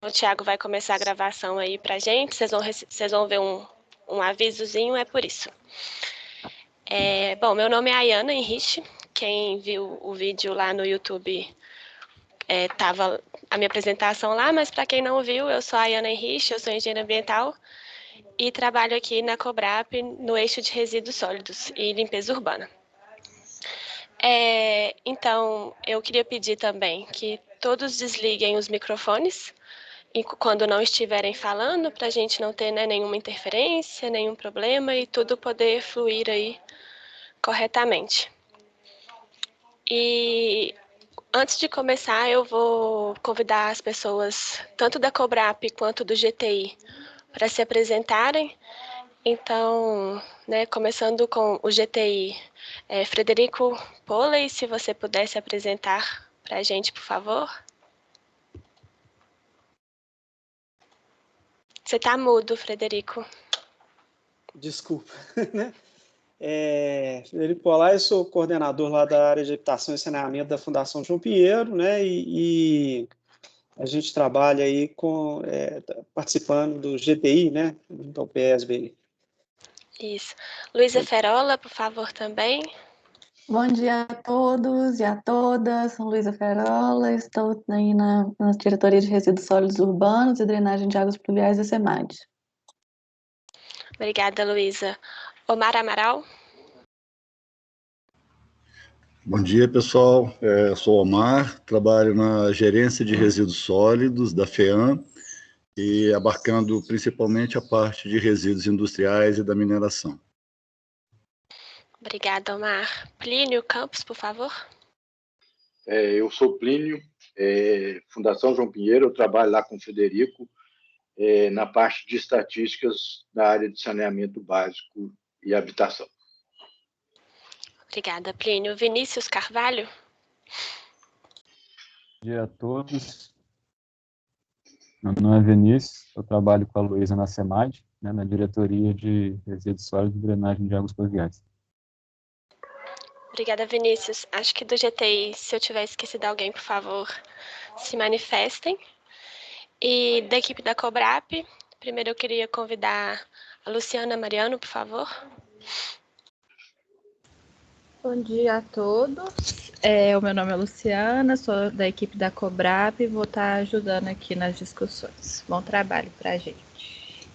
o Thiago vai começar a gravação aí pra gente, vocês vão ver um avisozinho, é por isso. Bom, meu nome é Ayana Henrich, quem viu o vídeo lá no YouTube tava a minha apresentação lá, mas para quem não viu, eu sou a Ayana Henrich, eu sou engenheira ambiental e trabalho aqui na Cobrap no eixo de resíduos sólidos e limpeza urbana. Então, eu queria pedir também que todos desliguem os microfones quando não estiverem falando, para a gente não ter nenhuma interferência, nenhum problema e tudo poder fluir aí corretamente. E antes de começar, eu vou convidar as pessoas, tanto da Cobrap quanto do GTI, para se apresentarem. Então, começando com o GTI, Frederico Polley, se você pudesse apresentar para a gente, por favor. Você está mudo, Frederico. Desculpa, né? Frederico Polley, eu sou coordenador lá da área de habitação e saneamento da Fundação João Pinheiro, né? E a gente trabalha aí participando do GTI, né? Do PSB. Isso. Luísa Ferola, por favor, também. Bom dia a todos e a todas, sou Luísa Ferola, estou aí na Diretoria de Resíduos Sólidos Urbanos e Drenagem de Águas Pluviais da SEMAD. Obrigada, Luísa. Omar Amaral. Bom dia, pessoal. Eu sou o Omar, trabalho na Gerência de Resíduos Sólidos da FEAM e abarcando principalmente a parte de resíduos industriais e da mineração. Obrigada, Omar. Plínio Campos, por favor. Eu sou Plínio, Fundação João Pinheiro, eu trabalho lá com o Frederico na parte de estatísticas da área de saneamento básico e habitação. Obrigada, Plínio. Vinícius Carvalho. Bom dia a todos. Meu nome é Vinícius, eu trabalho com a Luísa na SEMAD, na Diretoria de Resíduos Sólidos e Drenagem de Águas Pluviais. Obrigada, Vinícius. Acho que do GTI, se eu tiver esquecido alguém, por favor, se manifestem. E da equipe da Cobrap, primeiro eu queria convidar a Luciana Mariano, por favor. Bom dia a todos. O meu nome é Luciana, sou da equipe da Cobrap e vou estar ajudando aqui nas discussões. Bom trabalho para a gente.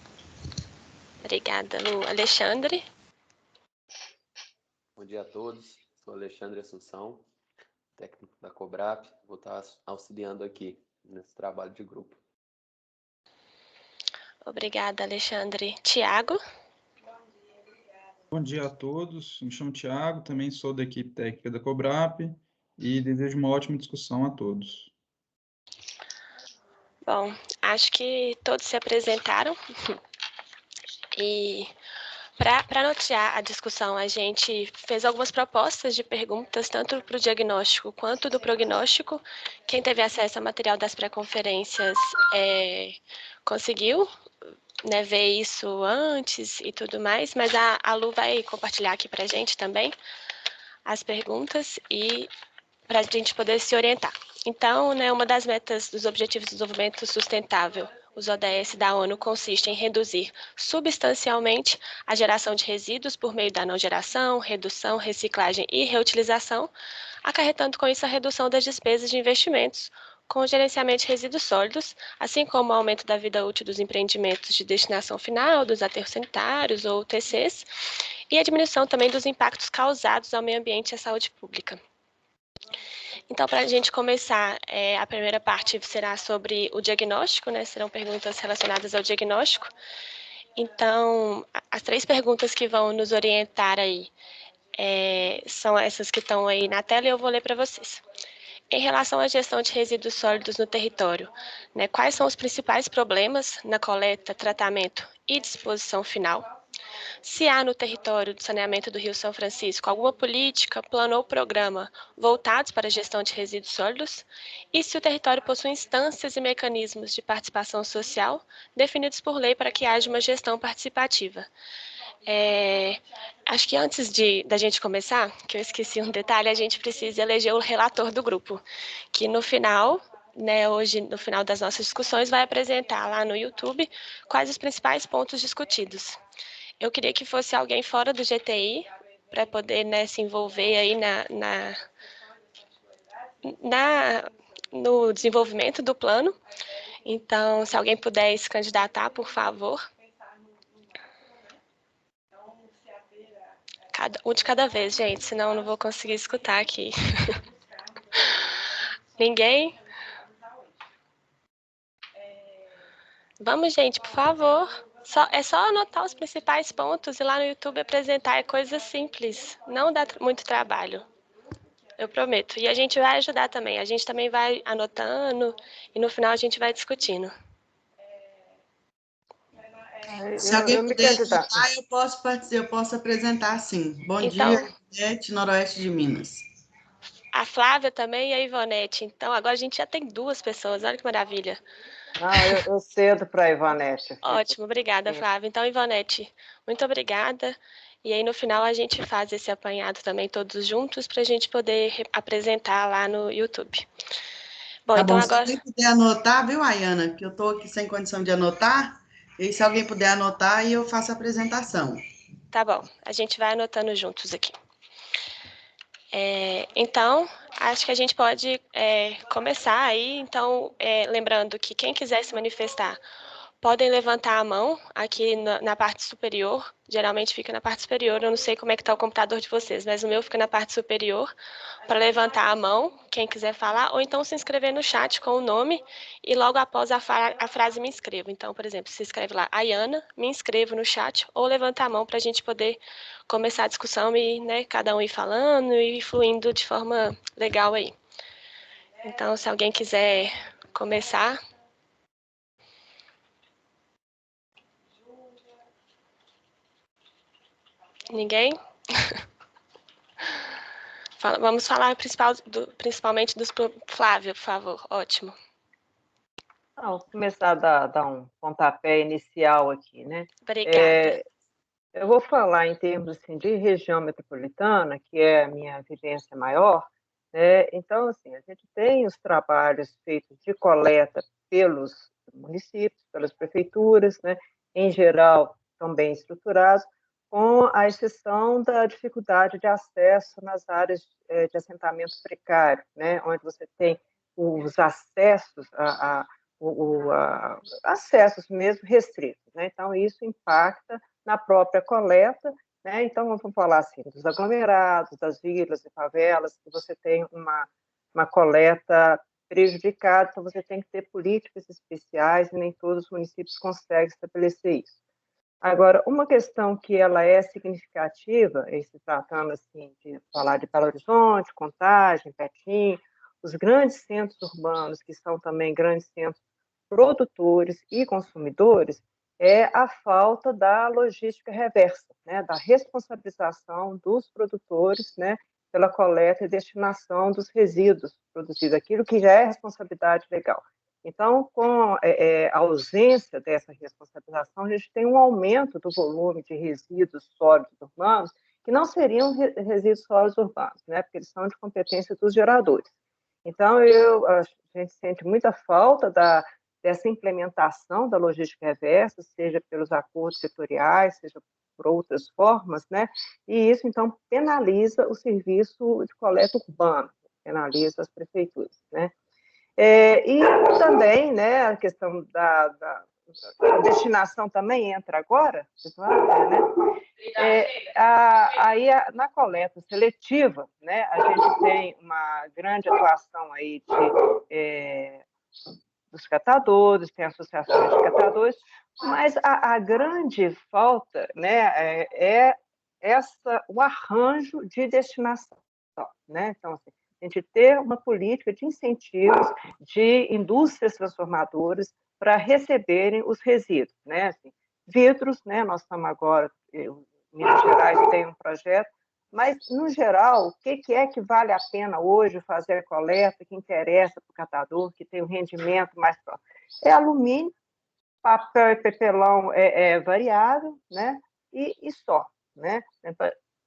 Obrigada, Lu. Alexandre. Bom dia a todos. Sou Alexandre Assunção, técnico da Cobrap. Vou estar auxiliando aqui nesse trabalho de grupo. Obrigada, Alexandre. Tiago. Bom dia a todos, me chamo Thiago, também sou da equipe técnica da Cobrap e desejo uma ótima discussão a todos. Bom, acho que todos se apresentaram e para nortear a discussão, a gente fez algumas propostas de perguntas, tanto para o diagnóstico quanto do prognóstico. Quem teve acesso ao material das pré-conferências conseguiu ver isso antes e tudo mais, mas a Lu vai compartilhar aqui para a gente também as perguntas e para a gente poder se orientar. Então, uma das metas dos Objetivos de Desenvolvimento Sustentável, os ODS da ONU, consiste em reduzir substancialmente a geração de resíduos por meio da não geração, redução, reciclagem e reutilização, acarretando com isso a redução das despesas de investimentos, com o gerenciamento de resíduos sólidos, assim como o aumento da vida útil dos empreendimentos de destinação final, dos aterros sanitários ou TCs, e a diminuição também dos impactos causados ao meio ambiente e à saúde pública. Então, para a gente começar, a primeira parte será sobre o diagnóstico, serão perguntas relacionadas ao diagnóstico. Então, as 3 perguntas que vão nos orientar aí são essas que estão aí na tela e eu vou ler para vocês. Em relação à gestão de resíduos sólidos no território, quais são os principais problemas na coleta, tratamento e disposição final? Se há no território do saneamento do Rio São Francisco alguma política, plano ou programa voltados para a gestão de resíduos sólidos? E se o território possui instâncias e mecanismos de participação social definidos por lei para que haja uma gestão participativa? Acho que antes da gente começar, que eu esqueci um detalhe, a gente precisa eleger o relator do grupo, que no final né, hoje, no final das nossas discussões, vai apresentar lá no YouTube quais os principais pontos discutidos. Eu queria que fosse alguém fora do GTI, para poder, né, se envolver aí no desenvolvimento do plano. Então, se alguém puder se candidatar, por favor. Um de cada vez, gente, senão eu não vou conseguir escutar aqui. Ninguém? Vamos, gente, por favor. É só anotar os principais pontos e lá no YouTube apresentar. É coisa simples, não dá muito trabalho. Eu prometo. E a gente vai ajudar também. A gente também vai anotando e no final a gente vai discutindo. Se alguém puder ajudar, eu posso apresentar sim. Bom dia, Ivonete, Noroeste de Minas. A Flávia também e a Ivonete. Então, agora a gente já tem 2 pessoas. Olha que maravilha. Não, eu cedo para a Ivonete. Ótimo, obrigada, Flávia. Então, Ivonete, muito obrigada. E aí, no final, a gente faz esse apanhado também todos juntos para a gente poder apresentar lá no YouTube. Bom, tá então bom. agora... Se alguém puder anotar, viu, Ayana? Que eu estou aqui sem condição de anotar. E se alguém puder anotar, aí eu faço a apresentação. Tá bom, a gente vai anotando juntos aqui. Então, acho que a gente pode começar aí. Então, lembrando que quem quiser se manifestar, podem levantar a mão aqui na parte superior. Geralmente fica na parte superior, eu não sei como é que está o computador de vocês, mas o meu fica na parte superior, para levantar a mão, quem quiser falar, ou então se inscrever no chat com o nome e logo após a frase me inscrevo. Então, por exemplo, se escreve lá, Ayana, me inscrevo no chat, ou levantar a mão para a gente poder começar a discussão e, né, cada um ir falando e fluindo de forma legal aí. Então, se alguém quiser começar... Ninguém? Vamos falar principalmente dos Flávia, por favor. Ótimo. Vou começar a dar um pontapé inicial aqui, né? Obrigada. Eu vou falar em termos assim, de região metropolitana, que é a minha vivência maior, né? Então, assim, a gente tem os trabalhos feitos de coleta pelos municípios, pelas prefeituras, né? Em geral, estão bem estruturados, com a exceção da dificuldade de acesso nas áreas de assentamento precário, né? Onde você tem os acessos acessos mesmo restritos, né? Então, isso impacta na própria coleta, né? Então, vamos falar assim, dos aglomerados, das vilas e favelas, que você tem uma coleta prejudicada, então você tem que ter políticas especiais e nem todos os municípios conseguem estabelecer isso. Agora, uma questão que ela é significativa, se tratando assim, de falar de Belo Horizonte, Contagem, Betim, os grandes centros urbanos, que são também grandes centros produtores e consumidores, é a falta da logística reversa, né, da responsabilização dos produtores, né, pela coleta e destinação dos resíduos produzidos, aquilo que já é responsabilidade legal. Então, com a ausência dessa responsabilização, a gente tem um aumento do volume de resíduos sólidos urbanos, que não seriam resíduos sólidos urbanos, né, porque eles são de competência dos geradores. Então, a gente sente muita falta dessa implementação da logística reversa, seja pelos acordos setoriais, seja por outras formas, né? E isso, então, penaliza o serviço de coleta urbano, penaliza as prefeituras, né? E também, né, a questão da destinação também entra agora, né? Aí na coleta seletiva, né, a gente tem uma grande atuação aí dos catadores, tem associações de catadores, mas a grande falta, né, é o arranjo de destinação, né? Então, assim, a gente ter uma política de incentivos de indústrias transformadoras para receberem os resíduos, né? Assim, vidros, né? Nós estamos agora, Minas Gerais tem um projeto, mas, no geral, o que é que vale a pena hoje fazer a coleta, que interessa para o catador, que tem um rendimento mais próximo? É alumínio, papel e papelão variável, né? E só, né?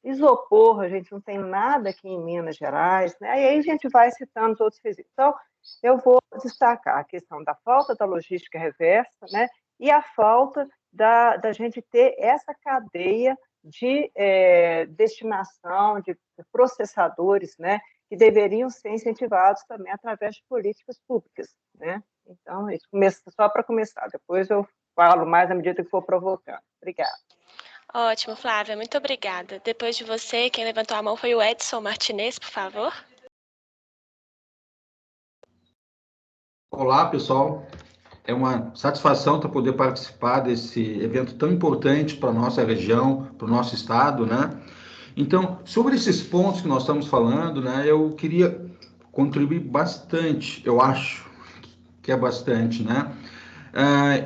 Isopor, a gente não tem nada aqui em Minas Gerais, né? E aí a gente vai citando os outros resíduos. Então, eu vou destacar a questão da falta da logística reversa, né? E a falta da gente ter essa cadeia de destinação, de processadores, né? Que deveriam ser incentivados também através de políticas públicas, né? Então, isso só para começar, depois eu falo mais à medida que for provocando. Obrigada. Ótimo, Flávia, muito obrigada. Depois de você, quem levantou a mão foi o Edson Martinez, por favor. Olá, pessoal. É uma satisfação poder participar desse evento tão importante para a nossa região, para o nosso estado, né? Então, sobre esses pontos que nós estamos falando, né, eu queria contribuir bastante, eu acho que é bastante, né?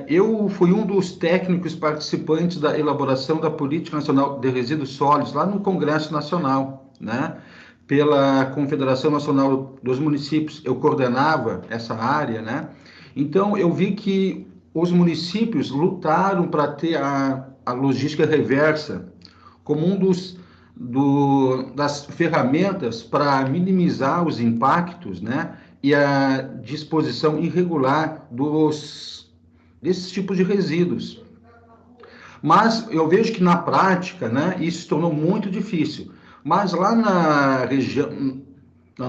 Eu fui um dos técnicos participantes da elaboração da Política Nacional de Resíduos Sólidos, lá no Congresso Nacional, né? Pela Confederação Nacional dos Municípios, eu coordenava essa área, né? Então, eu vi que os municípios lutaram para ter a logística reversa como um das ferramentas para minimizar os impactos, né? E a disposição irregular desses tipos de resíduos. Mas eu vejo que na prática, né, isso se tornou muito difícil. Mas lá na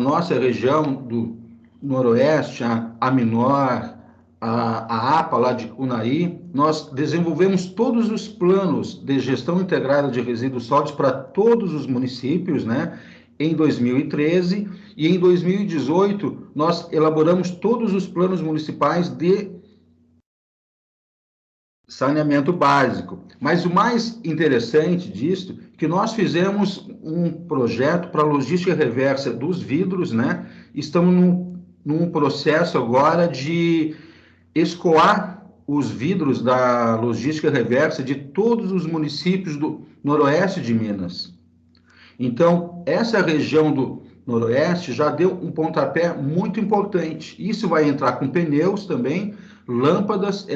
nossa região do Noroeste, a Minor, a APA lá de Unai, nós desenvolvemos todos os planos de gestão integrada de resíduos sólidos para todos os municípios, né, em 2013, e em 2018 nós elaboramos todos os planos municipais de saneamento básico. Mas o mais interessante disso é que nós fizemos um projeto para a logística reversa dos vidros, né? Estamos num processo agora de escoar os vidros da logística reversa de todos os municípios do noroeste de Minas. Então, essa região do noroeste já deu um pontapé muito importante. Isso vai entrar com pneus também, lâmpadas,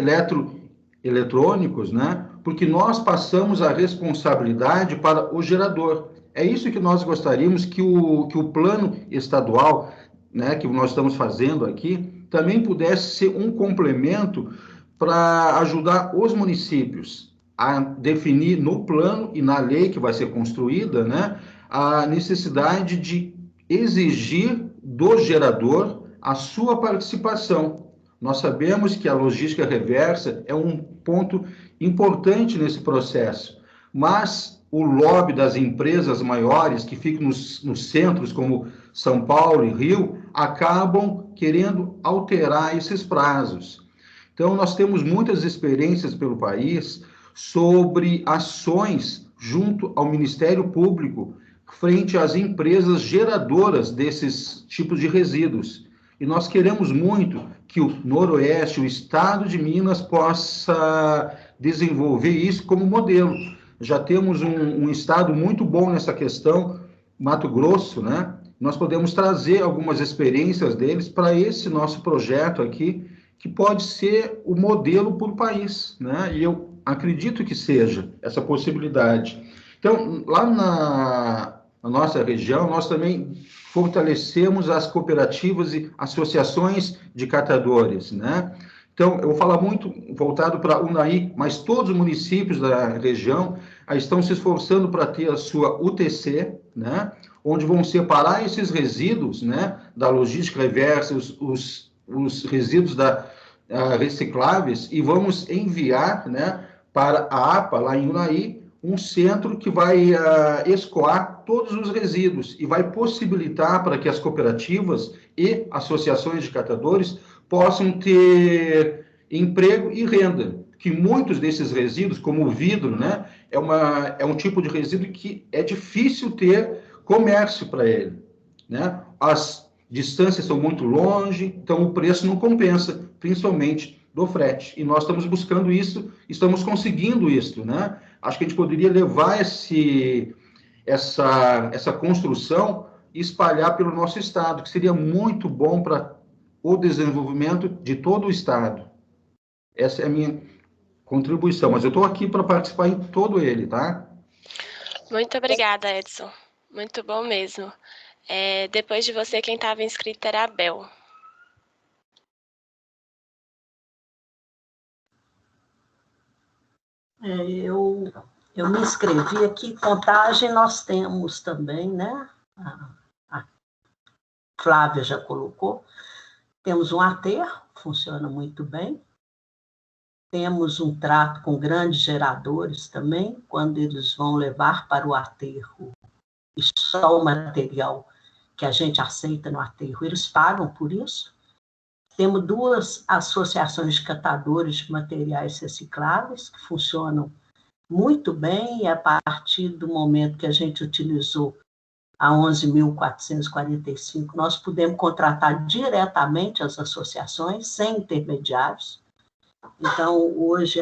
eletrônicos, né? Porque nós passamos a responsabilidade para o gerador. É isso que nós gostaríamos que o plano estadual, né, que nós estamos fazendo aqui, também pudesse ser um complemento para ajudar os municípios a definir no plano e na lei que vai ser construída, né, a necessidade de exigir do gerador a sua participação. Nós sabemos que a logística reversa é um ponto importante nesse processo, mas o lobby das empresas maiores que ficam nos centros, como São Paulo e Rio, acabam querendo alterar esses prazos. Então, nós temos muitas experiências pelo país sobre ações junto ao Ministério Público frente às empresas geradoras desses tipos de resíduos. E nós queremos muito que o Noroeste, o estado de Minas, possa desenvolver isso como modelo. Já temos um estado muito bom nessa questão, Mato Grosso, né? Nós podemos trazer algumas experiências deles para esse nosso projeto aqui, que pode ser o modelo para o país, né? E eu acredito que seja essa possibilidade. Então, lá na nossa região, nós também fortalecemos as cooperativas e associações de catadores, né? Então, eu vou falar muito voltado para Unai, mas todos os municípios da região estão se esforçando para ter a sua UTC, né? Onde vão separar esses resíduos, né? Da logística reversa, os resíduos recicláveis, e vamos enviar, né? Para a APA, lá em Unai, um centro que vai escoar todos os resíduos e vai possibilitar para que as cooperativas e associações de catadores possam ter emprego e renda, que muitos desses resíduos, como o vidro, né, é um tipo de resíduo que é difícil ter comércio para ele, né? As distâncias são muito longe, então o preço não compensa, principalmente do frete. E nós estamos buscando isso, estamos conseguindo isso, né? Acho que a gente poderia levar essa construção e espalhar pelo nosso estado, que seria muito bom para o desenvolvimento de todo o estado. Essa é a minha contribuição, mas eu estou aqui para participar em todo ele, tá? Muito obrigada, Edson. Muito bom mesmo. Depois de você, quem estava inscrito era a Bel. Eu me inscrevi aqui. Contagem nós temos também, né? A Flávia já colocou. Temos um aterro, funciona muito bem. Temos um trato com grandes geradores também, quando eles vão levar para o aterro, e só o material que a gente aceita no aterro, eles pagam por isso. Temos 2 associações de catadores de materiais recicláveis, que funcionam muito bem, e a partir do momento que a gente utilizou a 11.445, nós pudemos contratar diretamente as associações, sem intermediários. Então, hoje,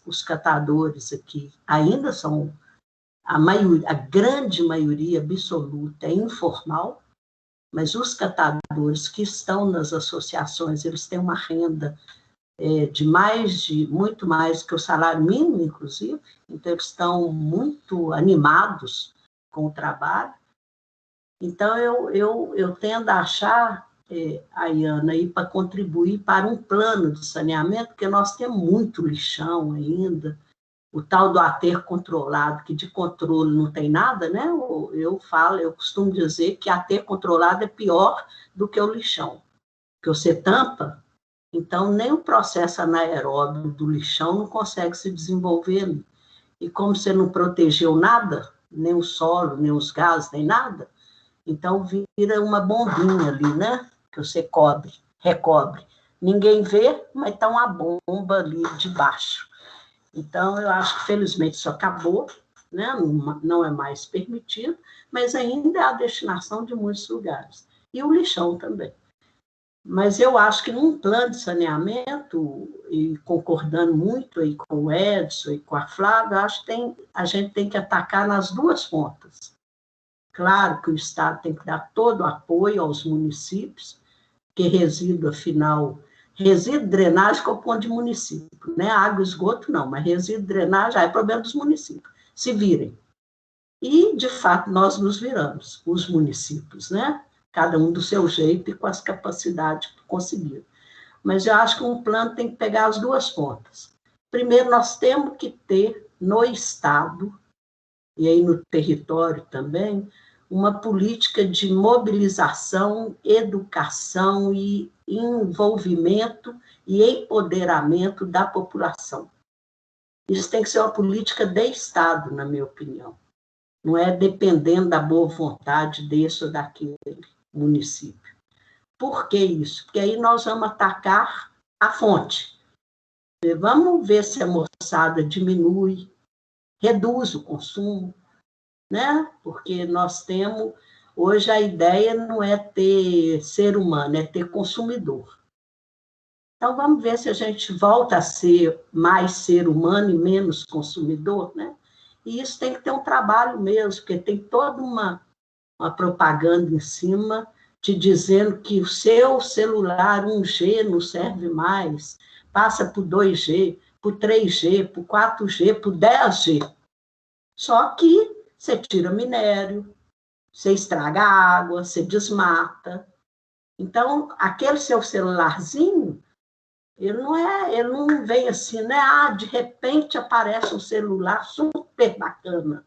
os catadores aqui ainda são, a grande maioria absoluta é informal, mas os catadores que estão nas associações, eles têm uma renda muito mais que o salário mínimo, inclusive, então eles estão muito animados com o trabalho. Então, eu tendo a achar, Ayana, aí para contribuir para um plano de saneamento, porque nós temos muito lixão ainda, o tal do aterro controlado, que de controle não tem nada, né? Eu costumo dizer que aterro controlado é pior do que o lixão, porque você tampa, então nem o processo anaeróbio do lixão não consegue se desenvolver ali. E como você não protegeu nada, nem o solo, nem os gases, nem nada, então vira uma bombinha ali, né? Que você recobre. Ninguém vê, mas está uma bomba ali debaixo. Então, eu acho que, felizmente, isso acabou, né? Não é mais permitido, mas ainda é a destinação de muitos lugares. E o lixão também. Mas eu acho que num plano de saneamento, e concordando muito aí com o Edson e com a Flávia, acho que a gente tem que atacar nas 2 pontas. Claro que o Estado tem que dar todo o apoio aos municípios, que resíduo, afinal, resíduo, drenagem com o ponto de município, né? Água e esgoto não, mas resíduo, drenagem é problema dos municípios, se virem. E, de fato, nós nos viramos, os municípios, né? Cada um do seu jeito e com as capacidades que conseguiram. Mas eu acho que um plano tem que pegar as 2 pontas. Primeiro, nós temos que ter no Estado, e aí no território também, uma política de mobilização, educação e envolvimento e empoderamento da população. Isso tem que ser uma política de Estado, na minha opinião. Não é dependendo da boa vontade desse ou daquele município. Por que isso? Porque aí nós vamos atacar a fonte. Vamos ver se a moçada diminui, reduz o consumo, né? Porque nós temos, hoje a ideia não é ter ser humano, é ter consumidor. Então, vamos ver se a gente volta a ser mais ser humano e menos consumidor, né? E isso tem que ter um trabalho mesmo, porque tem toda uma propaganda em cima te dizendo que o seu celular 1G não serve mais, passa por 2G, por 3G, por 4G, por 10G. Só que você tira minério, você estraga a água, você desmata. Então, aquele seu celularzinho, ele não vem assim, né? De repente aparece um celular super bacana.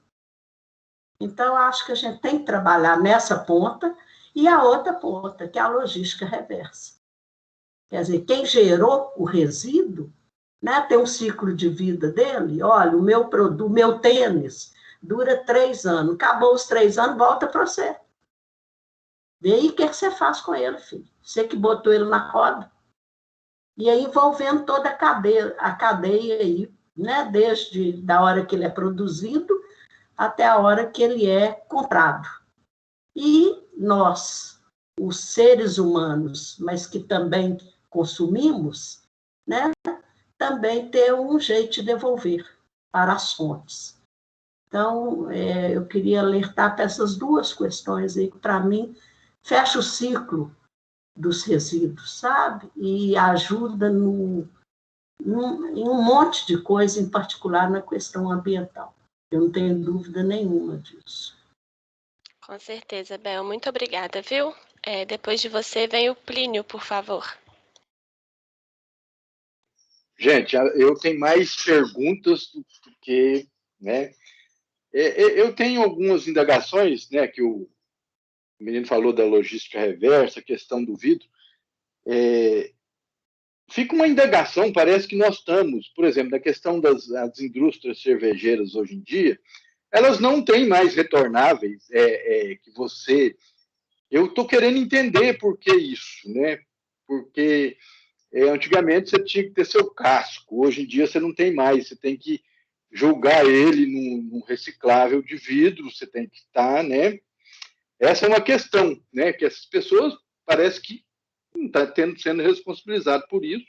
Então, eu acho que a gente tem que trabalhar nessa ponta e a outra ponta, que é a logística reversa. Quer dizer, quem gerou o resíduo, né, tem um ciclo de vida dele. Olha, o meu tênis dura 3 anos. Acabou os 3 anos, volta para você. Vê aí o que você faz com ele, filho. Você que botou ele na roda. E aí envolvendo toda a cadeia aí, né, desde da hora que ele é produzido até a hora que ele é comprado. E nós, os seres humanos, mas que também consumimos, né, também ter um jeito de devolver para as fontes. Então, eu queria alertar para essas 2 questões aí, que, para mim, fecha o ciclo dos resíduos, sabe? E ajuda em um monte de coisa, em particular na questão ambiental. Eu não tenho dúvida nenhuma disso. Com certeza, Bel. Muito obrigada, viu? Depois de você, vem o Plínio, por favor. Gente, eu tenho mais perguntas do que, né? Eu tenho algumas indagações, né? Que o menino falou da logística reversa, a questão do vidro. Fica uma indagação, parece que nós estamos, por exemplo, na questão das indústrias cervejeiras hoje em dia, elas não têm mais retornáveis, que você... Eu estou querendo entender por que isso, né? Porque antigamente você tinha que ter seu casco, hoje em dia você não tem mais, você tem que jogar ele num reciclável de vidro, você tem que estar, né? Essa é uma questão, né? Que essas pessoas parece que não estão sendo responsabilizadas por isso,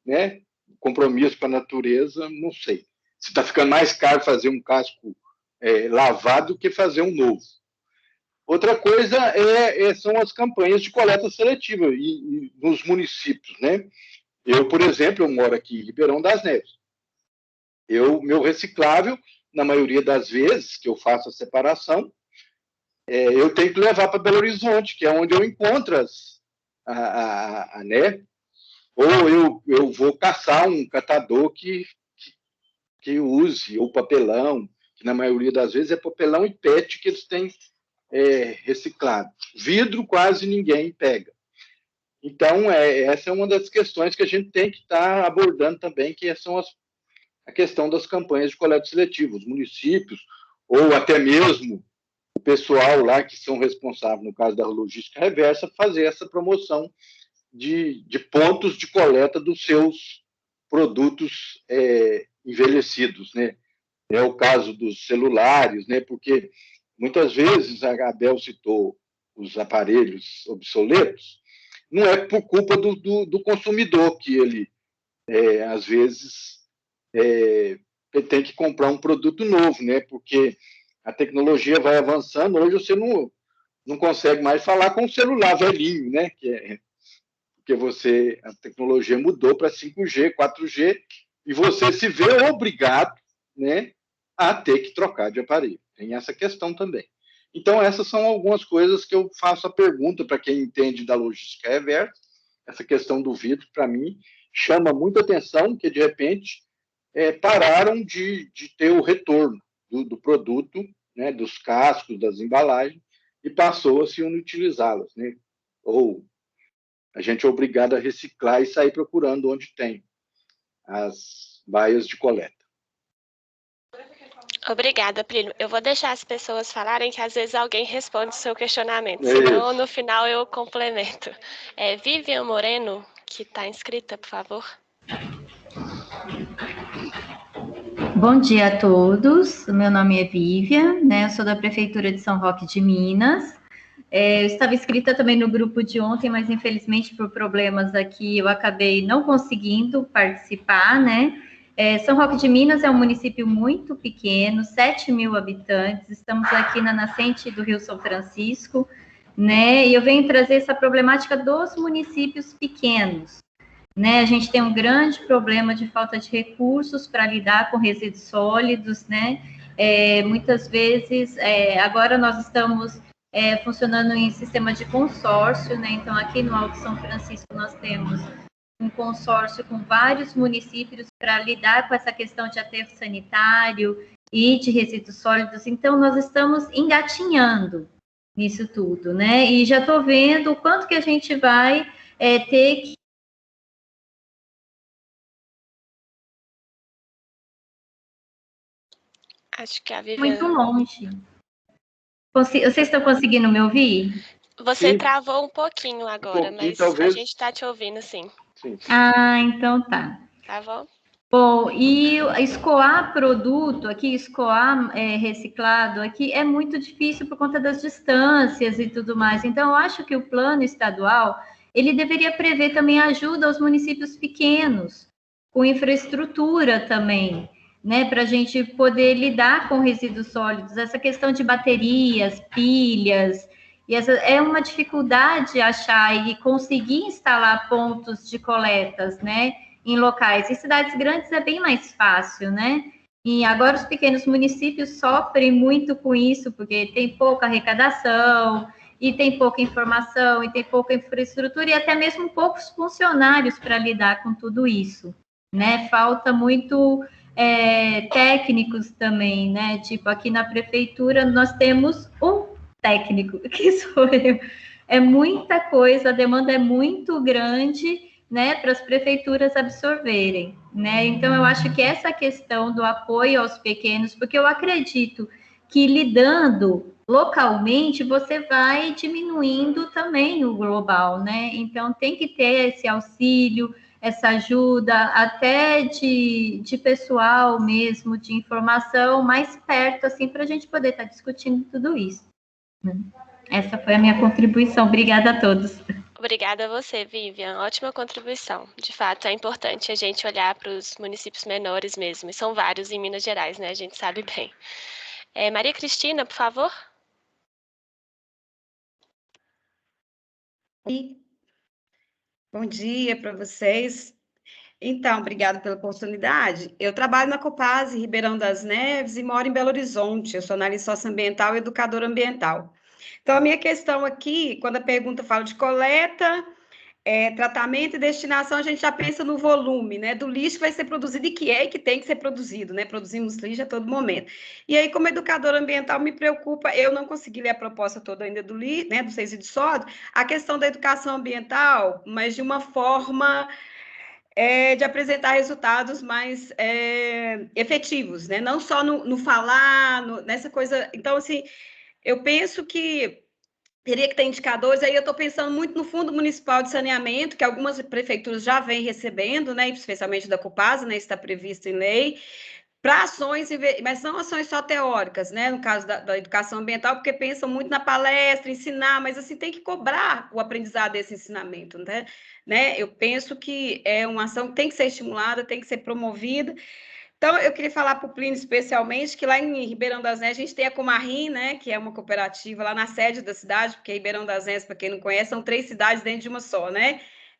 né? Compromisso com a natureza, não sei. Se está ficando mais caro fazer um casco lavado do que fazer um novo. Outra coisa são as campanhas de coleta seletiva e nos municípios, né? Eu, por exemplo, eu moro aqui em Ribeirão das Neves. Meu reciclável, na maioria das vezes que eu faço a separação, eu tenho que levar para Belo Horizonte, que é onde eu encontro né? Ou eu vou caçar um catador que use o papelão, que na maioria das vezes é papelão e PET que eles têm reciclado. Vidro quase ninguém pega. Então, essa é uma das questões que a gente tem que estar abordando também, que são a questão das campanhas de coleta seletiva, os municípios, ou até mesmo o pessoal lá que são responsáveis, no caso da logística reversa, fazer essa promoção de pontos de coleta dos seus produtos envelhecidos, né? É o caso dos celulares, né? Porque muitas vezes, a Abel citou os aparelhos obsoletos, não é por culpa do consumidor que ele, às vezes, tem que comprar um produto novo, né? Porque a tecnologia vai avançando, hoje você não consegue mais falar com o celular velhinho, né? Porque a tecnologia mudou para 5G, 4G, e você se vê obrigado, né, a ter que trocar de aparelho. Tem essa questão também. Então, essas são algumas coisas que eu faço a pergunta para quem entende da logística reversa. Essa questão do vidro, para mim, chama muita atenção, que, de repente, pararam de ter o retorno do produto, né, dos cascos, das embalagens, e passou a se inutilizá-las, né? Ou a gente é obrigado a reciclar e sair procurando onde tem as baias de coleta. Obrigada, Plínio. Eu vou deixar as pessoas falarem, que às vezes alguém responde o seu questionamento, senão no final eu complemento. Vivian Moreno, que está inscrita, por favor. Bom dia a todos, meu nome é Vivian, né? Eu sou da Prefeitura de São Roque de Minas. Eu estava inscrita também no grupo de ontem, mas infelizmente por problemas aqui eu acabei não conseguindo participar, né? São Roque de Minas é um município muito pequeno, 7.000 habitantes, estamos aqui na nascente do Rio São Francisco, né? E eu venho trazer essa problemática dos municípios pequenos, né? A gente tem um grande problema de falta de recursos para lidar com resíduos sólidos, né? Muitas vezes, agora nós estamos funcionando em sistema de consórcio, né? Então, aqui no Alto São Francisco nós temos um consórcio com vários municípios para lidar com essa questão de aterro sanitário e de resíduos sólidos. Então, nós estamos engatinhando nisso tudo, né? E já estou vendo o quanto que a gente vai ter que... Acho que a Vivian... Muito longe. Vocês estão conseguindo me ouvir? Você sim. Travou um pouquinho agora, mas talvez... a gente está te ouvindo, sim. Ah, então tá. Tá bom. Bom, e escoar produto aqui, escoar reciclado aqui é muito difícil por conta das distâncias e tudo mais. Então, eu acho que o plano estadual, ele deveria prever também ajuda aos municípios pequenos, com infraestrutura também, né, para a gente poder lidar com resíduos sólidos. Essa questão de baterias, pilhas, e essa é uma dificuldade achar e conseguir instalar pontos de coletas, né, em locais. Em cidades grandes é bem mais fácil, né? E agora os pequenos municípios sofrem muito com isso, porque tem pouca arrecadação, e tem pouca informação, e tem pouca infraestrutura, e até mesmo poucos funcionários para lidar com tudo isso, né? Falta muito técnicos também, né? Tipo, aqui na prefeitura nós temos um técnico, que sou eu. É muita coisa, a demanda é muito grande, né, para as prefeituras absorverem, né? Então, eu acho que essa questão do apoio aos pequenos, porque eu acredito que lidando localmente, você vai diminuindo também o global, né? Então, tem que ter esse auxílio, essa ajuda, até de pessoal mesmo, de informação mais perto, assim, para a gente poder estar discutindo tudo isso, né? Essa foi a minha contribuição. Obrigada a todos. Obrigada a você, Vivian. Ótima contribuição. De fato, é importante a gente olhar para os municípios menores mesmo. E são vários em Minas Gerais, né? A gente sabe bem. Maria Cristina, por favor. Bom dia para vocês. Então, obrigada pela oportunidade. Eu trabalho na Copasa, Ribeirão das Neves, e moro em Belo Horizonte. Eu sou analista socioambiental e educadora ambiental. Então, a minha questão aqui, quando a pergunta fala de coleta, tratamento e destinação, a gente já pensa no volume, né, do lixo que vai ser produzido e que tem que ser produzido, né, produzimos lixo a todo momento. E aí, como educadora ambiental, me preocupa, eu não consegui ler a proposta toda ainda do lixo, né, dos resíduos sólidos, a questão da educação ambiental, mas de uma forma de apresentar resultados mais efetivos, né, não só no falar, nessa coisa. Então, assim, eu penso que teria que ter indicadores, aí eu estou pensando muito no Fundo Municipal de Saneamento, que algumas prefeituras já vêm recebendo, né, especialmente da Copasa, né, está previsto em lei, para ações, mas não ações só teóricas, né, no caso da educação ambiental, porque pensam muito na palestra, ensinar, mas assim, tem que cobrar o aprendizado desse ensinamento, né? Eu penso que é uma ação que tem que ser estimulada, tem que ser promovida. Então, eu queria falar para o Plínio especialmente que lá em Ribeirão das Neves a gente tem a Comarrim, né, que é uma cooperativa lá na sede da cidade, porque Ribeirão das Neves, para quem não conhece, são 3 cidades dentro de uma só, né?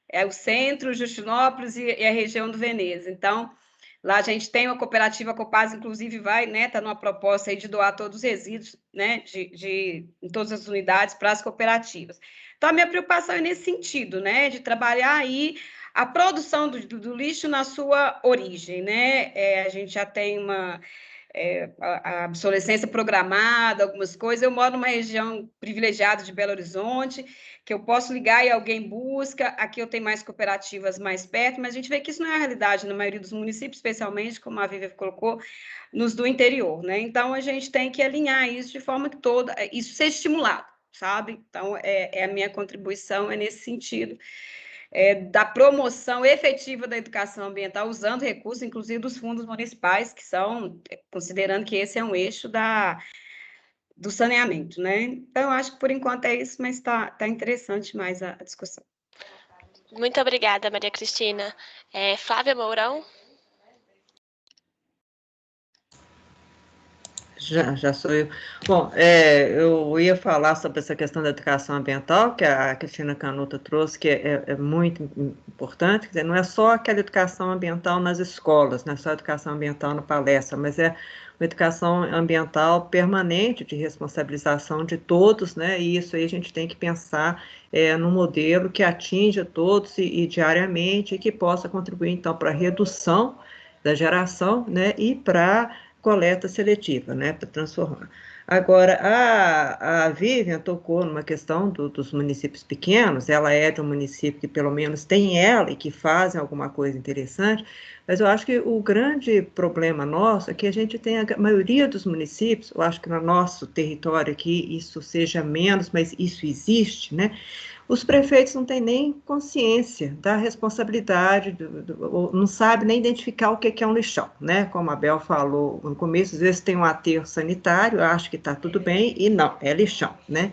É o centro, Justinópolis e a região do Veneza. Então, lá a gente tem uma cooperativa, a Copasa, inclusive, vai, né, está numa proposta aí de doar todos os resíduos, né, em todas as unidades para as cooperativas. Então, a minha preocupação é nesse sentido, né, de trabalhar aí a produção do lixo na sua origem, né? A gente já tem a obsolescência programada, algumas coisas. Eu moro numa região privilegiada de Belo Horizonte, que eu posso ligar e alguém busca. Aqui eu tenho mais cooperativas mais perto, mas a gente vê que isso não é a realidade na maioria dos municípios, especialmente, como a Vivian colocou, nos do interior, né? Então, a gente tem que alinhar isso de forma que isso seja estimulado, sabe? Então, a minha contribuição é nesse sentido. Da promoção efetiva da educação ambiental, usando recursos, inclusive dos fundos municipais, que são, considerando que esse é um eixo do saneamento, né? Então, acho que por enquanto é isso, mas está interessante mais a discussão. Muito obrigada, Maria Cristina. Flávia Mourão? Já sou eu. Bom, eu ia falar sobre essa questão da educação ambiental, que a Cristina Canuto trouxe, que é muito importante. Quer dizer, não é só aquela educação ambiental nas escolas, não é só a educação ambiental na palestra, mas é uma educação ambiental permanente, de responsabilização de todos, né? E isso aí a gente tem que pensar num modelo que atinja todos e diariamente, e que possa contribuir, então, para a redução da geração, né? E para coleta seletiva, né, para transformar. Agora, a Vivian tocou numa questão dos municípios pequenos, ela é de um município que pelo menos tem ela e que fazem alguma coisa interessante, mas eu acho que o grande problema nosso é que a gente tem a maioria dos municípios, eu acho que no nosso território aqui isso seja menos, mas isso existe, né? Os prefeitos não têm nem consciência da responsabilidade, não sabem nem identificar o que é um lixão, né? Como a Bel falou no começo, às vezes tem um aterro sanitário, acho que está tudo bem, e não, é lixão, né?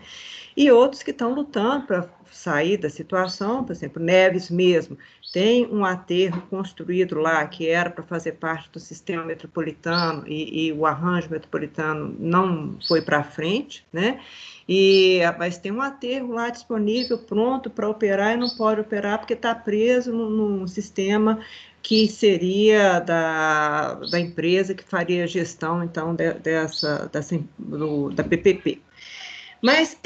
e outros que estão lutando para sair da situação. Por exemplo, Neves mesmo tem um aterro construído lá que era para fazer parte do sistema metropolitano e o arranjo metropolitano não foi para frente, né? Mas tem um aterro lá disponível, pronto para operar, e não pode operar porque está preso num sistema que seria da empresa que faria a gestão, então, da PPP. Mas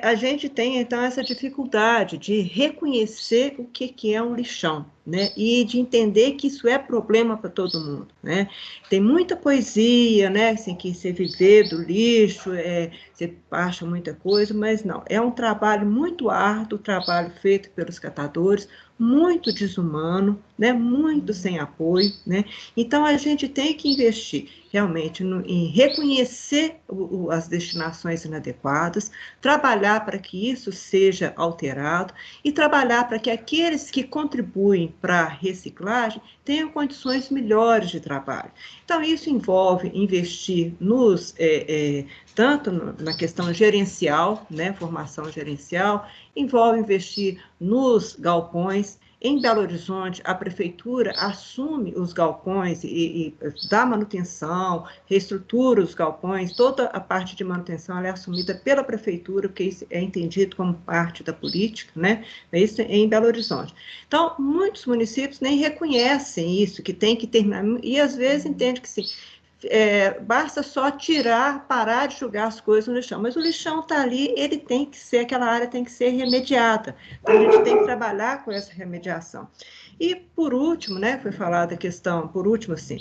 a gente tem, então, essa dificuldade de reconhecer o que é um lixão, né? E de entender que isso é problema para todo mundo, né? Tem muita poesia, né? Assim, que você viver do lixo, você acha muita coisa, mas não. É um trabalho muito árduo, trabalho feito pelos catadores, muito desumano, né? Muito sem apoio, né? Então, a gente tem que investir realmente em reconhecer as destinações inadequadas, trabalhar para que isso seja alterado e trabalhar para que aqueles que contribuem para a reciclagem tenham condições melhores de trabalho. Então, isso envolve investir tanto na questão gerencial, né, formação gerencial, envolve investir nos galpões. Em Belo Horizonte, a prefeitura assume os galpões e dá manutenção, reestrutura os galpões, toda a parte de manutenção é assumida pela prefeitura, porque isso é entendido como parte da política, né? Isso é em Belo Horizonte. Então, muitos municípios nem reconhecem isso, que tem que terminar, e às vezes entendem que sim. Basta só parar de jogar as coisas no lixão, mas o lixão está ali, ele tem que ser, aquela área tem que ser remediada, então a gente tem que trabalhar com essa remediação. E, por último, né, foi falada a questão, por último, assim,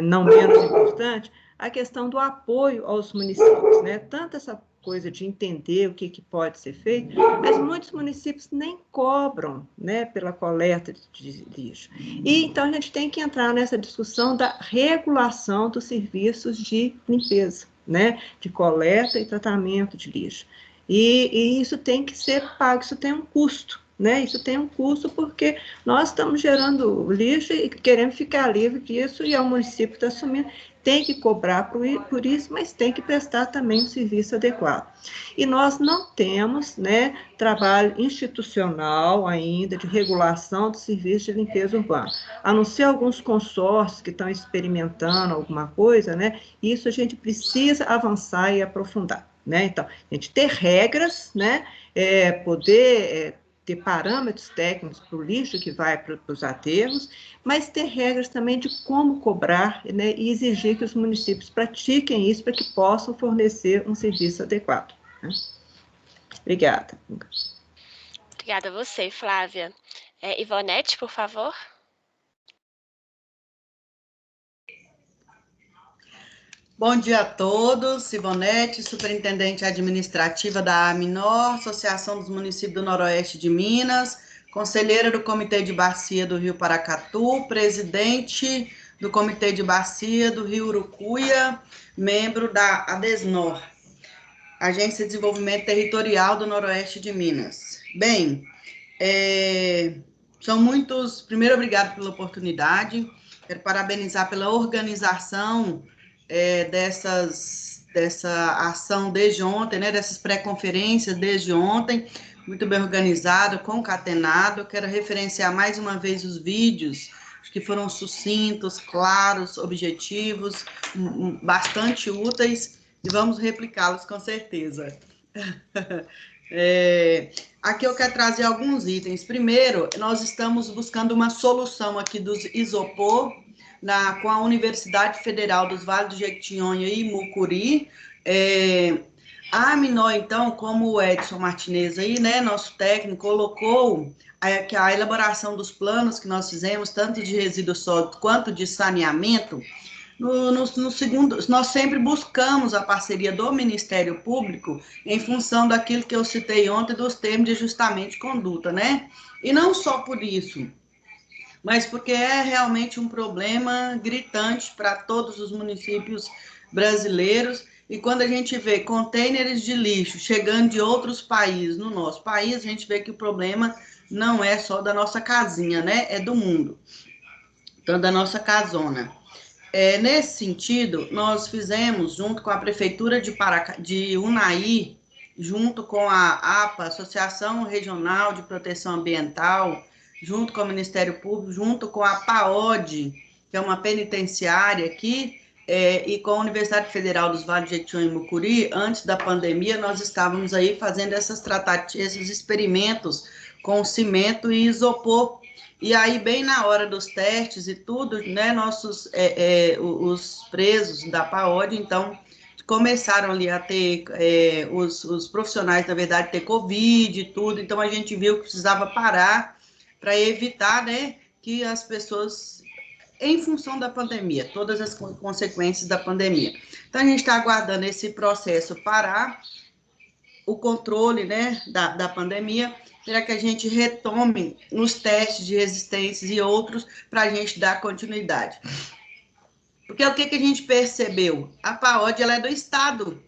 não menos importante, a questão do apoio aos municípios, né, tanto essa coisa de entender o que pode ser feito, mas muitos municípios nem cobram, né, pela coleta de lixo. E então a gente tem que entrar nessa discussão da regulação dos serviços de limpeza, né, de coleta e tratamento de lixo. E isso tem que ser pago, isso tem um custo, né? Isso tem um custo porque nós estamos gerando lixo e queremos ficar livre disso, e o município está assumindo. Tem que cobrar por isso, mas tem que prestar também um serviço adequado. E nós não temos, né, trabalho institucional ainda de regulação do serviço de limpeza urbana, a não ser alguns consórcios que estão experimentando alguma coisa, né? Isso a gente precisa avançar e aprofundar, né? Então, a gente ter regras, né, poder ter parâmetros técnicos para o lixo que vai para os aterros, mas ter regras também de como cobrar, né, e exigir que os municípios pratiquem isso para que possam fornecer um serviço adequado, né? Obrigada. Obrigada a você, Flávia. Ivonete, por favor. Bom dia a todos, Ivonete, superintendente administrativa da AMINOR, Associação dos Municípios do Noroeste de Minas, conselheira do Comitê de Bacia do Rio Paracatu, presidente do Comitê de Bacia do Rio Urucuia, membro da ADESNOR, Agência de Desenvolvimento Territorial do Noroeste de Minas. Bem, são muitos... Primeiro, obrigado pela oportunidade, quero parabenizar pela organização dessa ação desde ontem, né, dessas pré-conferências desde ontem, muito bem organizado, concatenado. Quero referenciar mais uma vez os vídeos, que foram sucintos, claros, objetivos, bastante úteis, e vamos replicá-los com certeza. Aqui eu quero trazer alguns itens. Primeiro, nós estamos buscando uma solução aqui dos isopor, com a Universidade Federal dos Vales do Jequitinhonha e Mucuri. A AMINOR, então, como o Edson Martinez aí, né, nosso técnico, colocou que a elaboração dos planos que nós fizemos, tanto de resíduos sólidos quanto de saneamento, no segundo, nós sempre buscamos a parceria do Ministério Público em função daquilo que eu citei ontem, dos termos de ajustamento de conduta, né? E não só por isso, mas porque é realmente um problema gritante para todos os municípios brasileiros. E quando a gente vê contêineres de lixo chegando de outros países no nosso país, a gente vê que o problema não é só da nossa casinha, né? É do mundo, então da nossa casona. Nesse sentido, nós fizemos, junto com a Prefeitura de Unai junto com a APA, Associação Regional de Proteção Ambiental, junto com o Ministério Público, junto com a PAOD, que é uma penitenciária aqui, e com a Universidade Federal dos Vales do Jequitinhonha e Mucuri, antes da pandemia, nós estávamos aí fazendo esses experimentos com cimento e isopor. E aí, bem na hora dos testes e tudo, né, os presos da PAOD, então, começaram ali a ter, os profissionais, na verdade, ter Covid e tudo, então a gente viu que precisava parar para evitar, né, que as pessoas, em função da pandemia, todas as consequências da pandemia. Então, a gente está aguardando esse processo parar, o controle, né, da pandemia, para que a gente retome os testes de resistências e outros, para a gente dar continuidade. Porque o que a gente percebeu? A PAOD, ela é do Estado.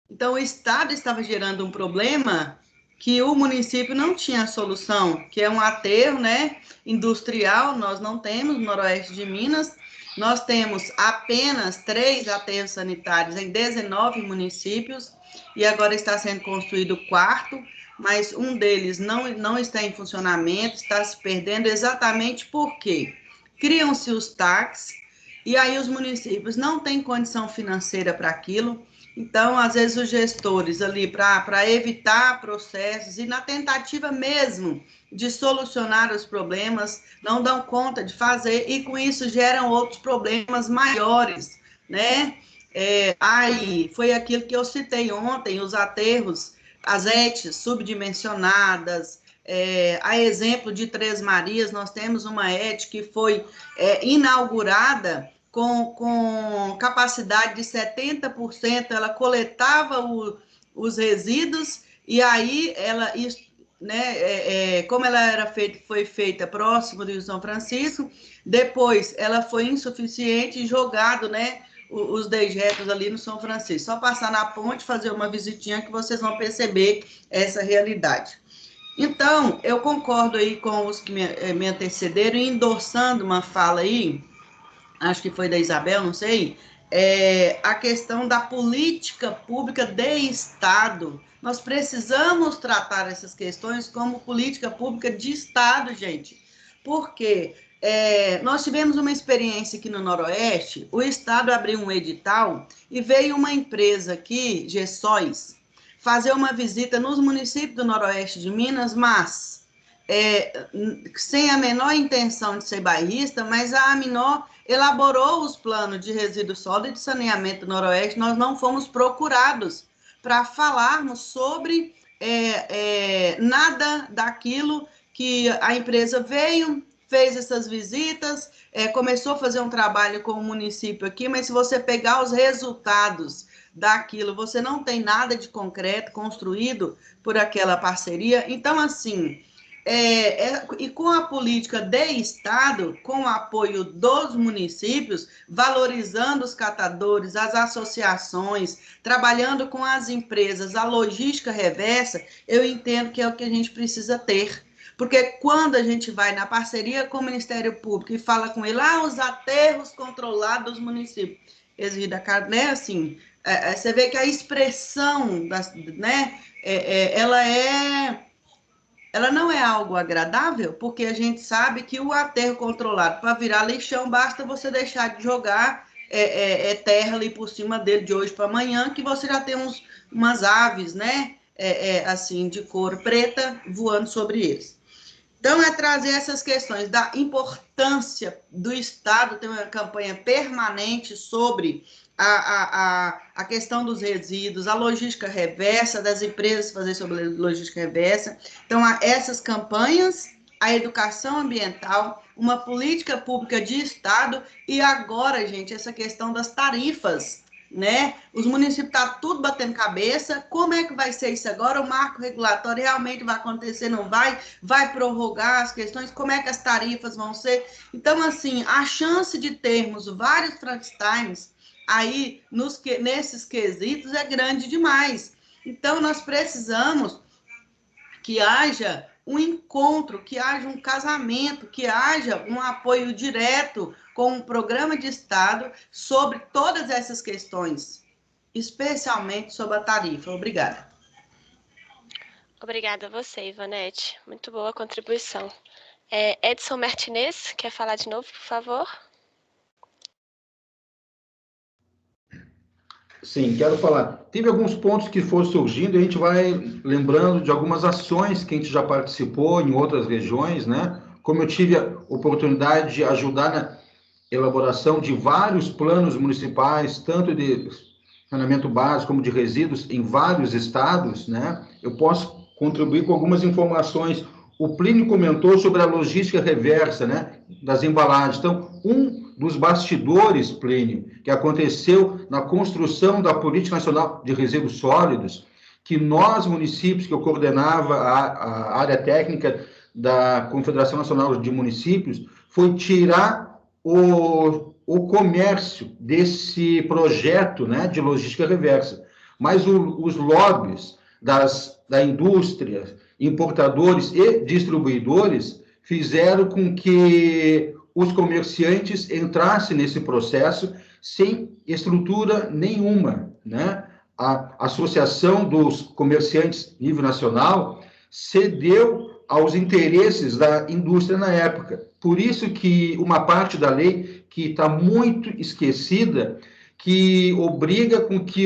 Então, o Estado estava gerando um problema que o município não tinha solução, que é um aterro, né, industrial. Nós não temos no noroeste de Minas, nós temos apenas 3 aterros sanitários em 19 municípios, e agora está sendo construído o 4º, mas um deles não está em funcionamento, está se perdendo exatamente porque criam-se os TACs, e aí os municípios não têm condição financeira para aquilo. Então, às vezes, os gestores ali, para evitar processos e na tentativa mesmo de solucionar os problemas, não dão conta de fazer, e com isso geram outros problemas maiores, né? Aí, foi aquilo que eu citei ontem, os aterros, as ETs subdimensionadas, a exemplo de Três Marias, nós temos uma ET que foi inaugurada com capacidade de 70%, ela coletava os resíduos, e aí ela, né, como ela foi feita próximo do Rio São Francisco, depois ela foi insuficiente e jogado, né, os dejetos ali no São Francisco. Só passar na ponte, fazer uma visitinha que vocês vão perceber essa realidade. Então, eu concordo aí com os que me antecederam, endossando uma fala aí, acho que foi da Isabel, não sei, a questão da política pública de Estado. Nós precisamos tratar essas questões como política pública de Estado, gente, porque nós tivemos uma experiência aqui no Noroeste, o Estado abriu um edital e veio uma empresa aqui, Gessóis, fazer uma visita nos municípios do Noroeste de Minas, mas sem a menor intenção de ser bairrista, mas a Aminor elaborou os planos de resíduo sólido e de saneamento do Noroeste. Nós não fomos procurados para falarmos sobre nada daquilo que a empresa veio, fez essas visitas, começou a fazer um trabalho com o município aqui, mas se você pegar os resultados daquilo, você não tem nada de concreto construído por aquela parceria. Então, assim, e com a política de Estado, com o apoio dos municípios, valorizando os catadores, as associações, trabalhando com as empresas, a logística reversa, eu entendo que é o que a gente precisa ter. Porque quando a gente vai na parceria com o Ministério Público e fala com ele, os aterros controlados dos municípios, né, assim, você vê que a expressão, né, ela não é algo agradável, porque a gente sabe que o aterro controlado, para virar lixão, basta você deixar de jogar terra ali por cima dele de hoje para amanhã, que você já tem umas aves, né, assim, de cor preta voando sobre eles. Então, trazer essas questões da importância do Estado ter uma campanha permanente sobre a questão dos resíduos, a logística reversa, das empresas fazer sobre a logística reversa. Então, essas campanhas, a educação ambiental, uma política pública de Estado, e agora, gente, essa questão das tarifas, né? Os municípios estão tudo batendo cabeça. Como é que vai ser isso agora? O marco regulatório realmente vai acontecer? Não vai? Vai prorrogar as questões? Como é que as tarifas vão ser? Então, assim, a chance de termos vários Frankensteins aí nesses quesitos é grande demais. Então, nós precisamos que haja um encontro, que haja um casamento, que haja um apoio direto com um programa de Estado sobre todas essas questões, especialmente sobre a tarifa. Obrigada. Obrigada a você, Ivonete. Muito boa a contribuição. Edson Martinez, quer falar de novo, por favor? Sim, quero falar. Teve alguns pontos que foram surgindo e a gente vai lembrando de algumas ações que a gente já participou em outras regiões, né? Como eu tive a oportunidade de ajudar na elaboração de vários planos municipais, tanto de saneamento básico como de resíduos em vários estados, né? Eu posso contribuir com algumas informações. O Plínio comentou sobre a logística reversa, né, das embalagens. Então, um dos bastidores, Plínio, que aconteceu na construção da Política Nacional de Resíduos Sólidos, que nós, municípios, que eu coordenava a área técnica da Confederação Nacional de Municípios, foi tirar o comércio desse projeto, né, de logística reversa. Mas os lobbies da indústria, importadores e distribuidores fizeram com que os comerciantes entrassem nesse processo sem estrutura nenhuma, né? A Associação dos Comerciantes nível nacional cedeu aos interesses da indústria na época. Por isso que uma parte da lei que está muito esquecida, que obriga com que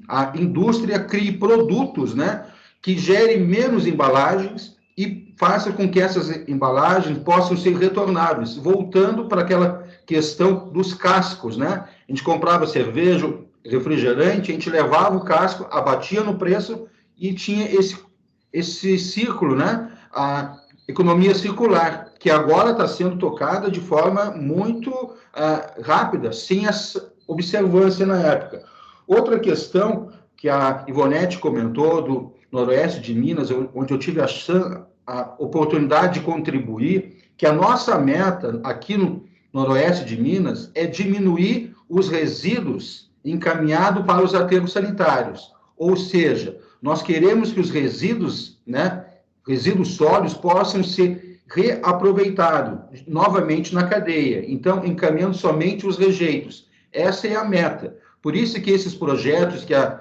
a indústria crie produtos, né, que gerem menos embalagens e faça com que essas embalagens possam ser retornáveis, voltando para aquela questão dos cascos, né? A gente comprava cerveja, refrigerante, a gente levava o casco, abatia no preço e tinha esse círculo, né? A economia circular, que agora está sendo tocada de forma muito rápida, sem essa observância na época. Outra questão que a Ivonete comentou do Noroeste de Minas, onde eu tive a oportunidade de contribuir, que a nossa meta aqui no Noroeste de Minas é diminuir os resíduos encaminhados para os aterros sanitários. Ou seja, nós queremos que os resíduos, né, resíduos sólidos possam ser reaproveitados novamente na cadeia. Então, encaminhando somente os rejeitos. Essa é a meta. Por isso que esses projetos que a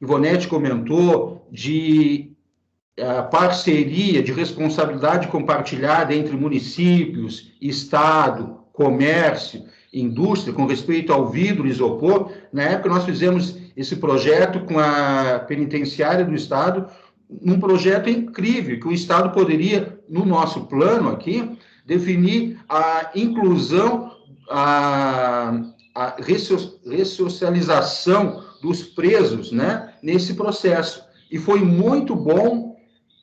Ivonete comentou de parceria, de responsabilidade compartilhada entre municípios, Estado, comércio, indústria, com respeito ao vidro e isopor, na época nós fizemos esse projeto com a penitenciária do Estado, um projeto incrível, que o Estado poderia, no nosso plano aqui, definir a inclusão, a ressocialização dos presos, né, nesse processo. E foi muito bom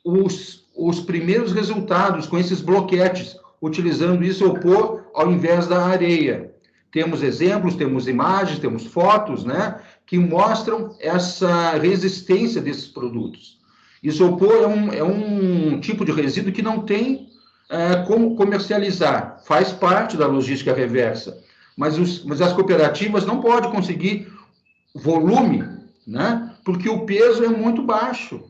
os primeiros resultados com esses bloquetes, utilizando isopor ao invés da areia. Temos exemplos, temos imagens, temos fotos, né, que mostram essa resistência desses produtos. Isopor é um tipo de resíduo que não tem como comercializar, faz parte da logística reversa, mas as cooperativas não podem conseguir volume, né, porque o peso é muito baixo,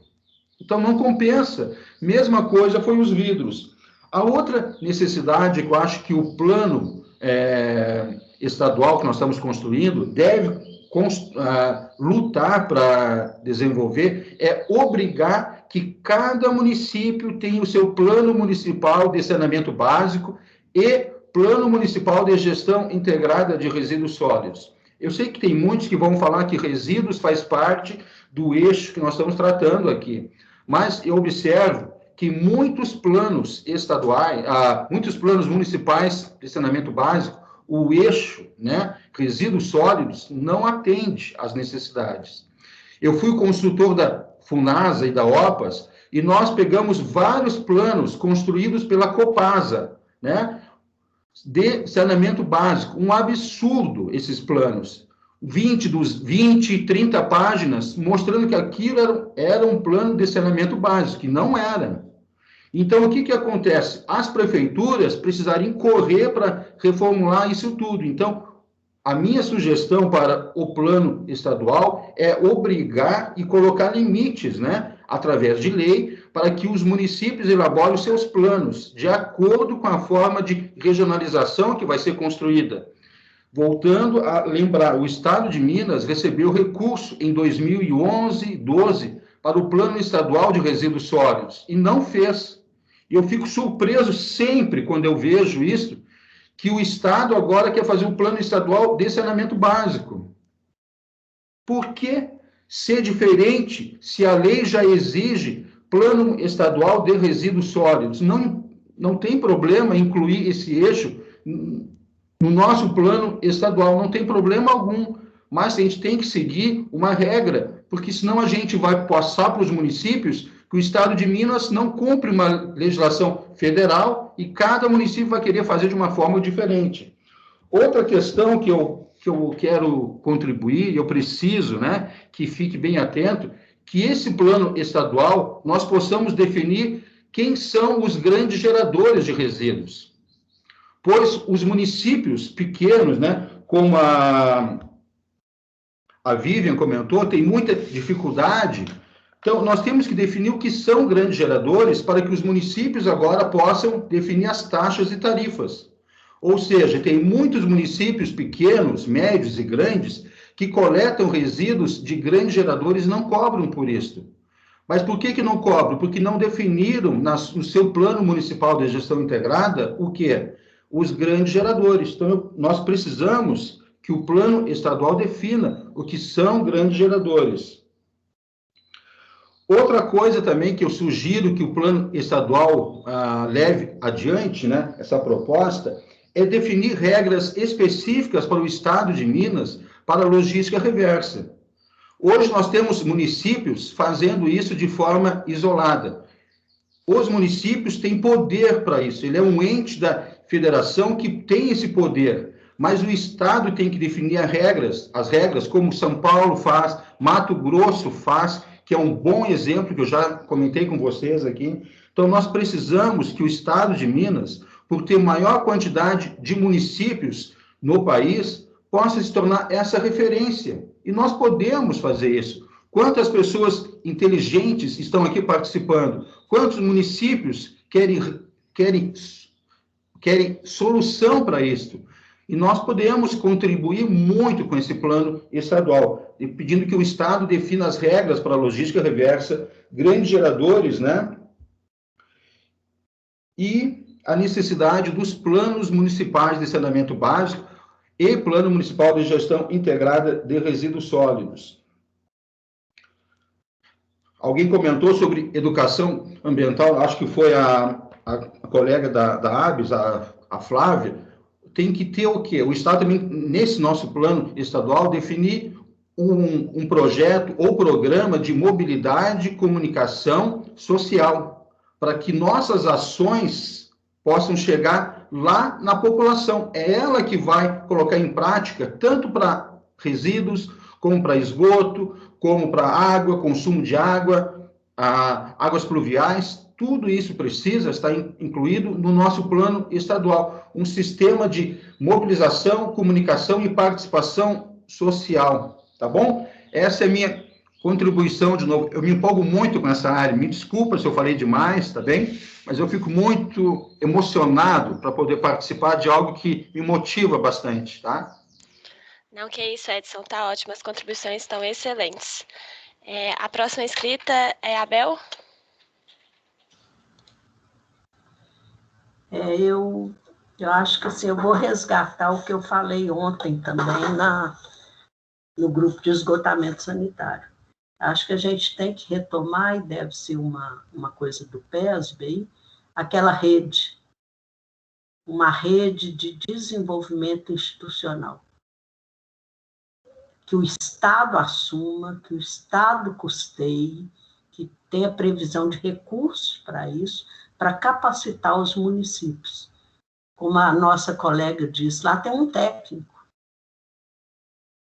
então não compensa. Mesma coisa foi os vidros. A outra necessidade que eu acho que o plano estadual que nós estamos construindo deve lutar para desenvolver é obrigar que cada município tenha o seu plano municipal de saneamento básico e plano municipal de gestão integrada de resíduos sólidos. Eu sei que tem muitos que vão falar que resíduos faz parte do eixo que nós estamos tratando aqui, mas eu observo que muitos planos estaduais, muitos planos municipais de saneamento básico, o eixo, né, resíduos sólidos, não atende às necessidades. Eu fui consultor da Funasa e da OPAS, e nós pegamos vários planos construídos pela Copasa, né, de saneamento básico. Um absurdo esses planos. 20, 30 páginas, mostrando que aquilo era um plano de saneamento básico, que não era. Então, o que acontece? As prefeituras precisariam correr para reformular isso tudo. Então, a minha sugestão para o plano estadual é obrigar e colocar limites, né, através de lei, para que os municípios elaborem os seus planos, de acordo com a forma de regionalização que vai ser construída. Voltando a lembrar, o Estado de Minas recebeu recurso em 2011, 12, para o Plano Estadual de Resíduos Sólidos, e não fez. E eu fico surpreso sempre quando eu vejo isso, que o Estado agora quer fazer um Plano Estadual de saneamento básico. Por que ser diferente se a lei já exige Plano Estadual de Resíduos Sólidos? Não tem problema incluir esse eixo no nosso plano estadual, não tem problema algum, mas a gente tem que seguir uma regra, porque senão a gente vai passar para os municípios que o Estado de Minas não cumpre uma legislação federal e cada município vai querer fazer de uma forma diferente. Outra questão que eu quero contribuir, eu preciso, né, que fique bem atento, que esse plano estadual nós possamos definir quem são os grandes geradores de resíduos. Pois os municípios pequenos, né, como a Vivian comentou, tem muita dificuldade. Então, nós temos que definir o que são grandes geradores para que os municípios agora possam definir as taxas e tarifas. Ou seja, tem muitos municípios pequenos, médios e grandes que coletam resíduos de grandes geradores e não cobram por isso. Mas por que não cobram? Porque não definiram no seu plano municipal de gestão integrada o que? Os grandes geradores. Então, nós precisamos que o plano estadual defina o que são grandes geradores. Outra coisa também que eu sugiro que o plano estadual leve adiante, né, essa proposta, é definir regras específicas para o Estado de Minas para a logística reversa. Hoje nós temos municípios fazendo isso de forma isolada. Os municípios têm poder para isso, ele é um ente da federação que tem esse poder, mas o Estado tem que definir as regras como São Paulo faz, Mato Grosso faz, que é um bom exemplo que eu já comentei com vocês aqui. Então, nós precisamos que o Estado de Minas, por ter maior quantidade de municípios no país, possa se tornar essa referência. E nós podemos fazer isso. Quantas pessoas inteligentes estão aqui participando? Quantos municípios querem solução para isso? E nós podemos contribuir muito com esse plano estadual, pedindo que o Estado defina as regras para a logística reversa, grandes geradores, né? E a necessidade dos planos municipais de saneamento básico e plano municipal de gestão integrada de resíduos sólidos. Alguém comentou sobre educação ambiental, acho que foi a colega da ABS, a Flávia. Tem que ter o quê? O Estado também, nesse nosso plano estadual, definir um projeto ou programa de mobilidade e comunicação social, para que nossas ações possam chegar lá na população. É ela que vai colocar em prática, tanto para resíduos, como para esgoto, como para água, consumo de água, águas pluviais. Tudo isso precisa estar incluído no nosso plano estadual. Um sistema de mobilização, comunicação e participação social, tá bom? Essa é a minha contribuição, de novo. Eu me empolgo muito com essa área, me desculpa se eu falei demais, tá bem? Mas eu fico muito emocionado para poder participar de algo que me motiva bastante, tá? Não, que isso, Edson, tá ótimo, as contribuições estão excelentes. A próxima inscrita é a Abel. Eu acho que assim, eu vou resgatar o que eu falei ontem também no grupo de esgotamento sanitário. Acho que a gente tem que retomar, e deve ser uma coisa do PESB, aquela rede, uma rede de desenvolvimento institucional. Que o Estado assuma, que o Estado custeie, que tenha previsão de recursos para isso, para capacitar os municípios. Como a nossa colega disse, lá tem um técnico.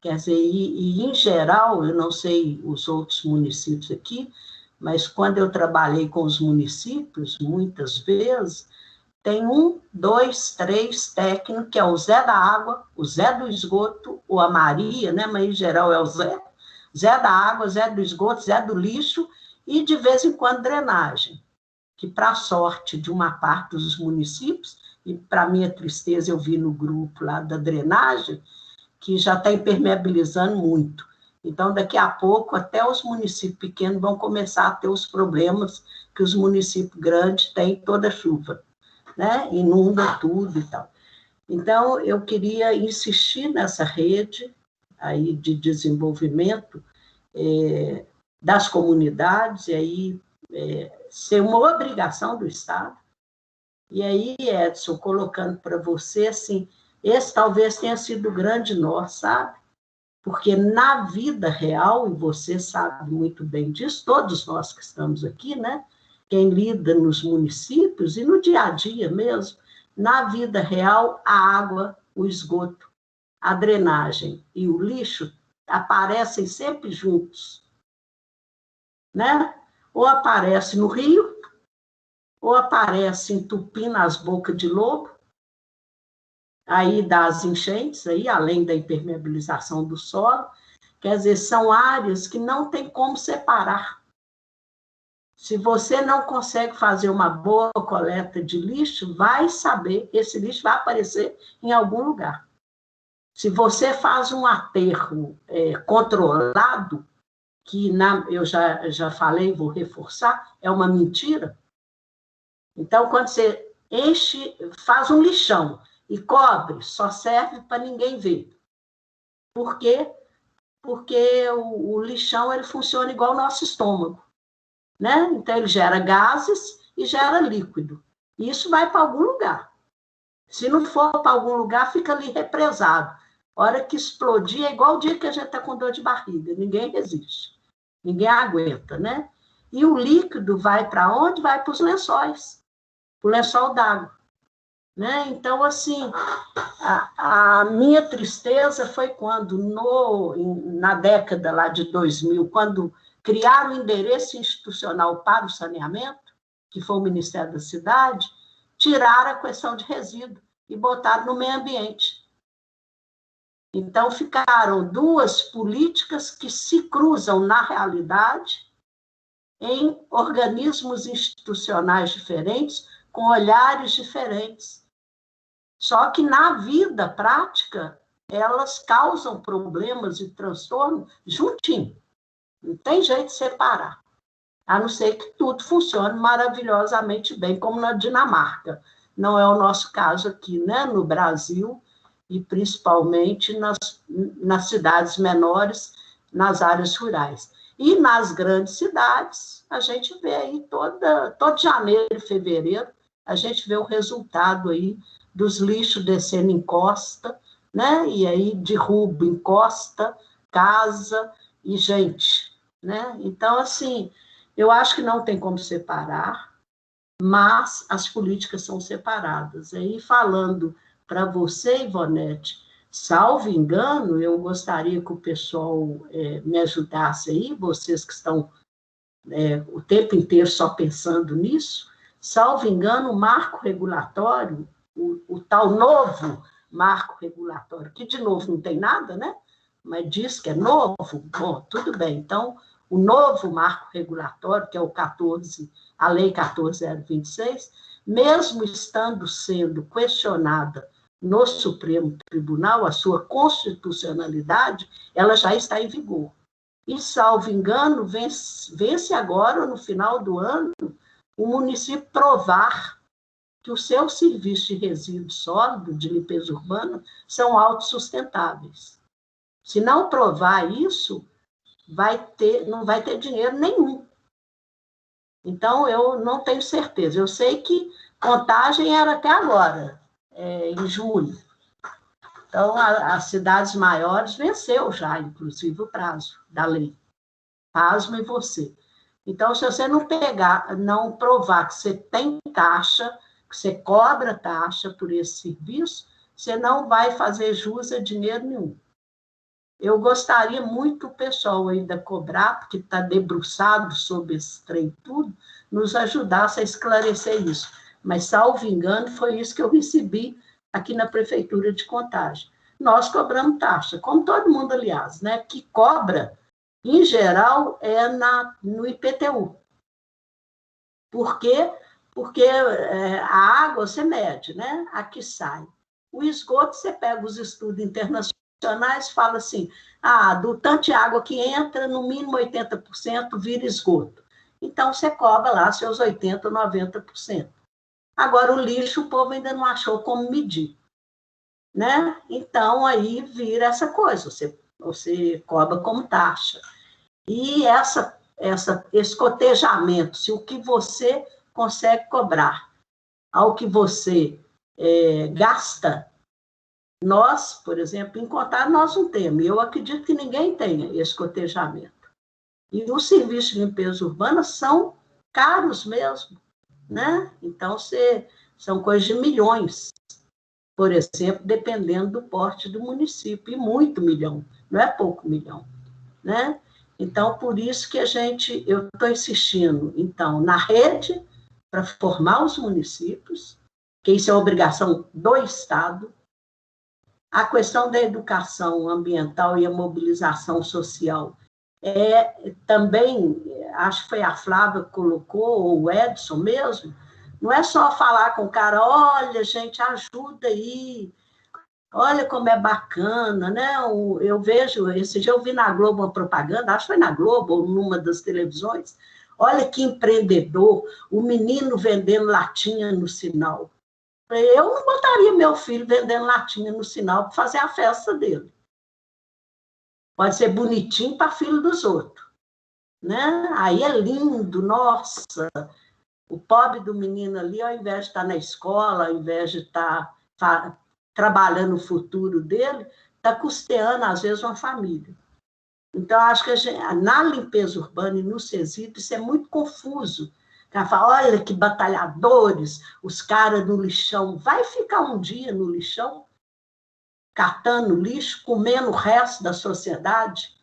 Quer dizer, em geral, eu não sei os outros municípios aqui, mas quando eu trabalhei com os municípios, muitas vezes, tem 1, 2, 3 técnicos, que é o Zé da Água, o Zé do Esgoto, ou a Maria, né? Mas em geral é o Zé da Água, Zé do Esgoto, Zé do Lixo, e de vez em quando drenagem, que para a sorte de uma parte dos municípios, e para minha tristeza eu vi no grupo lá da drenagem, que já está impermeabilizando muito. Então, daqui a pouco, até os municípios pequenos vão começar a ter os problemas que os municípios grandes têm toda chuva, né? Inunda tudo e tal. Então, eu queria insistir nessa rede aí de desenvolvimento das comunidades, e aí ser uma obrigação do Estado. E aí, Edson, colocando para você, assim, esse talvez tenha sido o grande nó, sabe? Porque na vida real, e você sabe muito bem disso, todos nós que estamos aqui, né? Quem lida nos municípios e no dia a dia mesmo, na vida real, a água, o esgoto, a drenagem e o lixo aparecem sempre juntos, né? Ou aparece no rio, ou aparece entupindo as bocas de lobo, aí das enchentes, aí, além da impermeabilização do solo, quer dizer, são áreas que não tem como separar. Se você não consegue fazer uma boa coleta de lixo, vai saber, esse lixo vai aparecer em algum lugar. Se você faz um aterro controlado, que eu já falei, vou reforçar, é uma mentira. Então, quando você faz um lixão e cobre, só serve para ninguém ver. Por quê? Porque o lixão ele funciona igual o nosso estômago, né? Então, ele gera gases e gera líquido. E isso vai para algum lugar. Se não for para algum lugar, fica ali represado. A hora que explodir, é igual o dia que a gente está com dor de barriga. Ninguém resiste. Ninguém aguenta, né? E o líquido vai para onde? Vai para os lençóis. O lençol d'água. Né? Então, assim, a minha tristeza foi quando, na década lá de 2000, quando criaram o endereço institucional para o saneamento, que foi o Ministério da Cidade, tiraram a questão de resíduo e botaram no meio ambiente. Então, ficaram duas políticas que se cruzam na realidade em organismos institucionais diferentes, com olhares diferentes. Só que, na vida prática, elas causam problemas e transtornos juntinho. Não tem jeito de separar. A não ser que tudo funcione maravilhosamente bem, como na Dinamarca. Não é o nosso caso aqui, né? No Brasil, e principalmente nas cidades menores, nas áreas rurais. E nas grandes cidades, a gente vê aí todo janeiro e fevereiro, a gente vê o resultado aí dos lixos descendo em costa, né? E aí derruba em costa, casa e gente, né? Então, assim, eu acho que não tem como separar, mas as políticas são separadas. Aí, falando para você, Ivonete, salvo engano, eu gostaria que o pessoal me ajudasse aí, vocês que estão o tempo inteiro só pensando nisso, salvo engano, o marco regulatório, o tal novo marco regulatório, que de novo não tem nada, né? Mas diz que é novo, bom, tudo bem. Então, o novo marco regulatório, que é a Lei 14.026, mesmo estando sendo questionada no Supremo Tribunal, a sua constitucionalidade, ela já está em vigor. E, salvo engano, vence agora, no final do ano, o município provar que os seus serviços de resíduo sólido, de limpeza urbana, são autossustentáveis. Se não provar isso, não vai ter dinheiro nenhum. Então, eu não tenho certeza. Eu sei que Contagem era até agora, em julho. Então, as cidades maiores venceu já, inclusive, o prazo da lei. Pasme você. Então, se você não provar que você tem taxa, que você cobra taxa por esse serviço, você não vai fazer jus a dinheiro nenhum. Eu gostaria muito o pessoal aí da Cobrap, que está debruçado sobre esse trem tudo, nos ajudasse a esclarecer isso. Mas, salvo engano, foi isso que eu recebi aqui na Prefeitura de Contagem. Nós cobramos taxa, como todo mundo, aliás, né? Que cobra, em geral, no IPTU. Por quê? Porque a água você mede, né? Aqui sai. O esgoto, você pega os estudos internacionais operacionais fala assim, do tanto de água que entra, no mínimo 80% vira esgoto. Então, você cobra lá seus 80%, 90%. Agora, o lixo, o povo ainda não achou como medir, né? Então, aí vira essa coisa, você cobra como taxa. E esse cotejamento, se o que você consegue cobrar ao que você gasta, nós, por exemplo, em Contagem, nós não temos. Eu acredito que ninguém tenha esse cotejamento. E os serviços de limpeza urbana são caros mesmo, né? Então, são coisas de milhões, por exemplo, dependendo do porte do município, e muito milhão, não é pouco milhão, né? Então, por isso que eu estou insistindo, então, na rede, para formar os municípios, que isso é obrigação do Estado. A questão da educação ambiental e a mobilização social também, acho que foi a Flávia que colocou, ou o Edson mesmo, não é só falar com o cara, olha, gente, ajuda aí, olha como é bacana, né? Eu vejo, esse dia eu vi na Globo uma propaganda, acho que foi na Globo, ou numa das televisões, olha que empreendedor, o menino vendendo latinha no sinal. Eu não botaria meu filho vendendo latinha no sinal para fazer a festa dele. Pode ser bonitinho para filho dos outros, né? Aí é lindo, nossa. O pobre do menino ali, ao invés de estar na escola, ao invés de estar trabalhando o futuro dele, está custeando, às vezes, uma família. Então, acho que na limpeza urbana e no CESIP, isso é muito confuso. Ela fala, olha que batalhadores, os caras do lixão. Vai ficar um dia no lixão, catando lixo, comendo o resto da sociedade?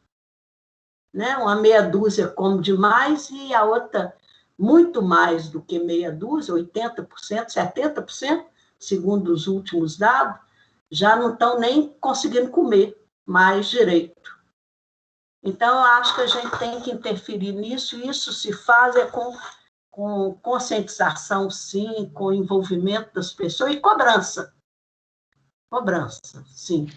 Né? Uma meia dúzia come demais e a outra muito mais do que meia dúzia, 80%, 70%, segundo os últimos dados, já não estão nem conseguindo comer mais direito. Então, eu acho que a gente tem que interferir nisso, e isso se faz com conscientização, sim, com envolvimento das pessoas e cobrança. Cobrança, sim.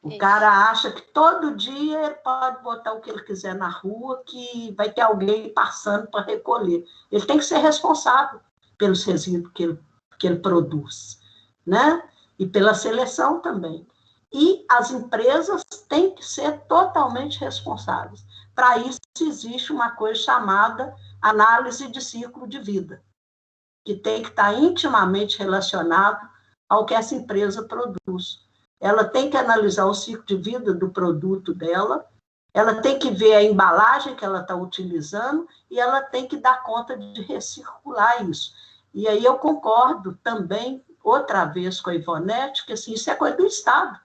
O cara acha que todo dia ele pode botar o que ele quiser na rua, que vai ter alguém passando para recolher. Ele tem que ser responsável pelos resíduos que ele produz, né? E pela seleção também. E as empresas têm que ser totalmente responsáveis. Para isso, existe uma coisa chamada análise de ciclo de vida, que tem que estar intimamente relacionado ao que essa empresa produz. Ela tem que analisar o ciclo de vida do produto dela, ela tem que ver a embalagem que ela está utilizando e ela tem que dar conta de recircular isso. E aí eu concordo também, outra vez, com a Ivonete, que assim, isso é coisa do Estado.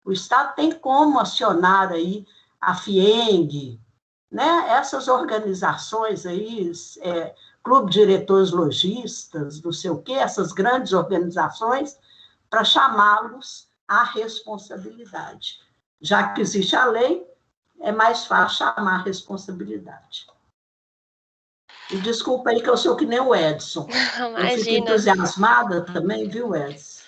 O Estado tem como acionar aí a FIENG, né? Essas organizações aí, Clube de Diretores Lojistas, não sei o quê, essas grandes organizações, para chamá-los à responsabilidade. Já que existe a lei, é mais fácil chamar a responsabilidade. E desculpa aí que eu sou que nem o Edson. Imagina. Eu fico entusiasmada também, viu, Edson?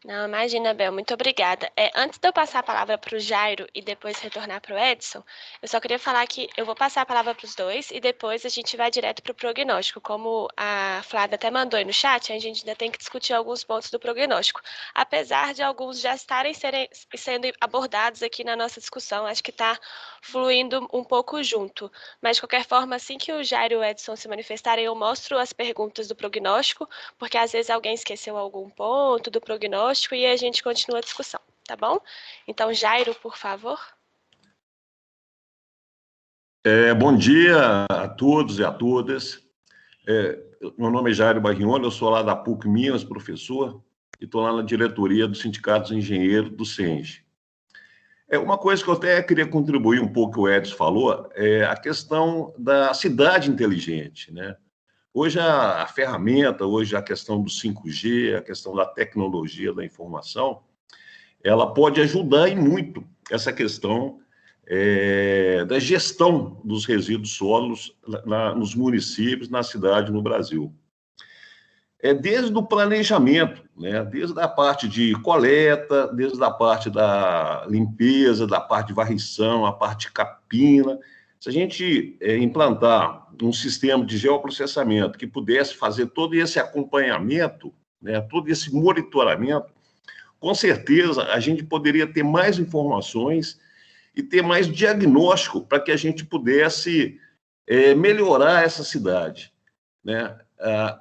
Não, imagina, Bel, muito obrigada. Antes de eu passar a palavra para o Jairo e depois retornar para o Edson, eu só queria falar que eu vou passar a palavra para os dois e depois a gente vai direto para o prognóstico. Como a Flávia até mandou aí no chat, a gente ainda tem que discutir alguns pontos do prognóstico. Apesar de alguns já estarem sendo abordados aqui na nossa discussão, acho que está fluindo um pouco junto. Mas, de qualquer forma, assim que o Jairo e o Edson se manifestarem, eu mostro as perguntas do prognóstico, porque às vezes alguém esqueceu algum ponto do prognóstico, e a gente continua a discussão, tá bom? Então, Jairo, por favor. Bom dia a todos e a todas. Meu nome é Jairo Barrione, eu sou lá da PUC Minas, professor, e estou lá na diretoria do Sindicato dos Engenheiros do CENG. Uma coisa que eu até queria contribuir um pouco, que o Edson falou, é a questão da cidade inteligente, né? Hoje a ferramenta, hoje a questão do 5G, a questão da tecnologia da informação, ela pode ajudar e muito essa questão da gestão dos resíduos sólidos nos municípios, na cidade, no Brasil. desde o planejamento, né? Desde a parte de coleta, desde a parte da limpeza, da parte de varrição, a parte de capina. Se a gente implantar um sistema de geoprocessamento que pudesse fazer todo esse acompanhamento, né, todo esse monitoramento, com certeza a gente poderia ter mais informações e ter mais diagnóstico para que a gente pudesse melhorar essa cidade, né?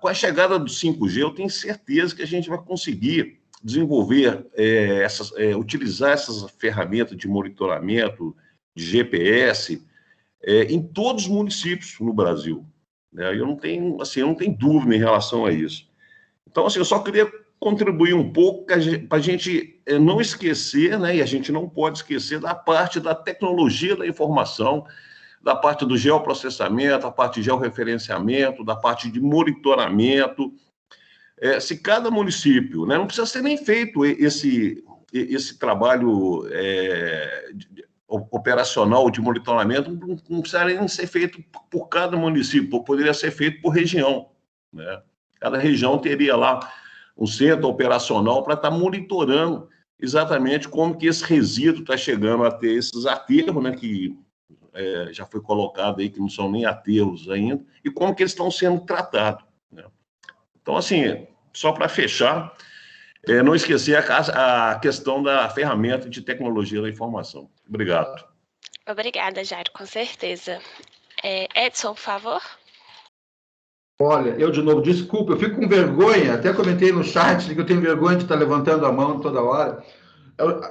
Com a chegada do 5G, eu tenho certeza que a gente vai conseguir desenvolver, utilizar essas ferramentas de monitoramento, de GPS, em todos os municípios no Brasil, né? Eu não tenho dúvida em relação a isso. Então, assim, eu só queria contribuir um pouco para a gente não esquecer, né? E a gente não pode esquecer da parte da tecnologia da informação, da parte do geoprocessamento, da parte de georreferenciamento, da parte de monitoramento. Se cada município, né, não precisa ser nem feito esse trabalho operacional de monitoramento, não precisa nem ser feito por cada município, poderia ser feito por região, né? Cada região teria lá um centro operacional para estar monitorando exatamente como que esse resíduo está chegando a ter esses aterros, né, que já foi colocado aí, que não são nem aterros ainda, e como que eles estão sendo tratados, né? Então, assim, só para fechar, não esquecer a questão da ferramenta de tecnologia da informação. Obrigado. Obrigada, Jairo, com certeza. Edson, por favor. Olha, eu de novo, desculpa, eu fico com vergonha, até comentei no chat que eu tenho vergonha de estar levantando a mão toda hora.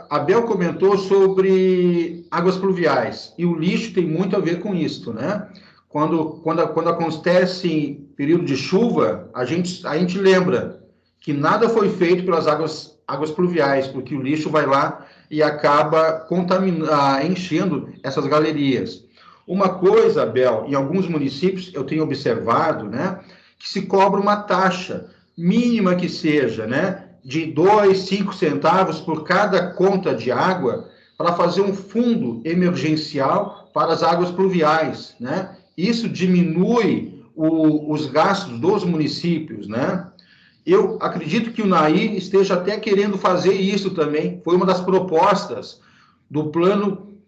A Bel comentou sobre águas pluviais, e o lixo tem muito a ver com isso, né? Quando acontece período de chuva, a gente lembra que nada foi feito pelas águas pluviais, porque o lixo vai lá e acaba enchendo essas galerias. Uma coisa, Bel, em alguns municípios eu tenho observado, né, que se cobra uma taxa mínima que seja, né, de 2, 5 centavos por cada conta de água para fazer um fundo emergencial para as águas pluviais, né? Isso diminui os gastos dos municípios, né? Eu acredito que o Nair esteja até querendo fazer isso também. Foi uma das propostas do plano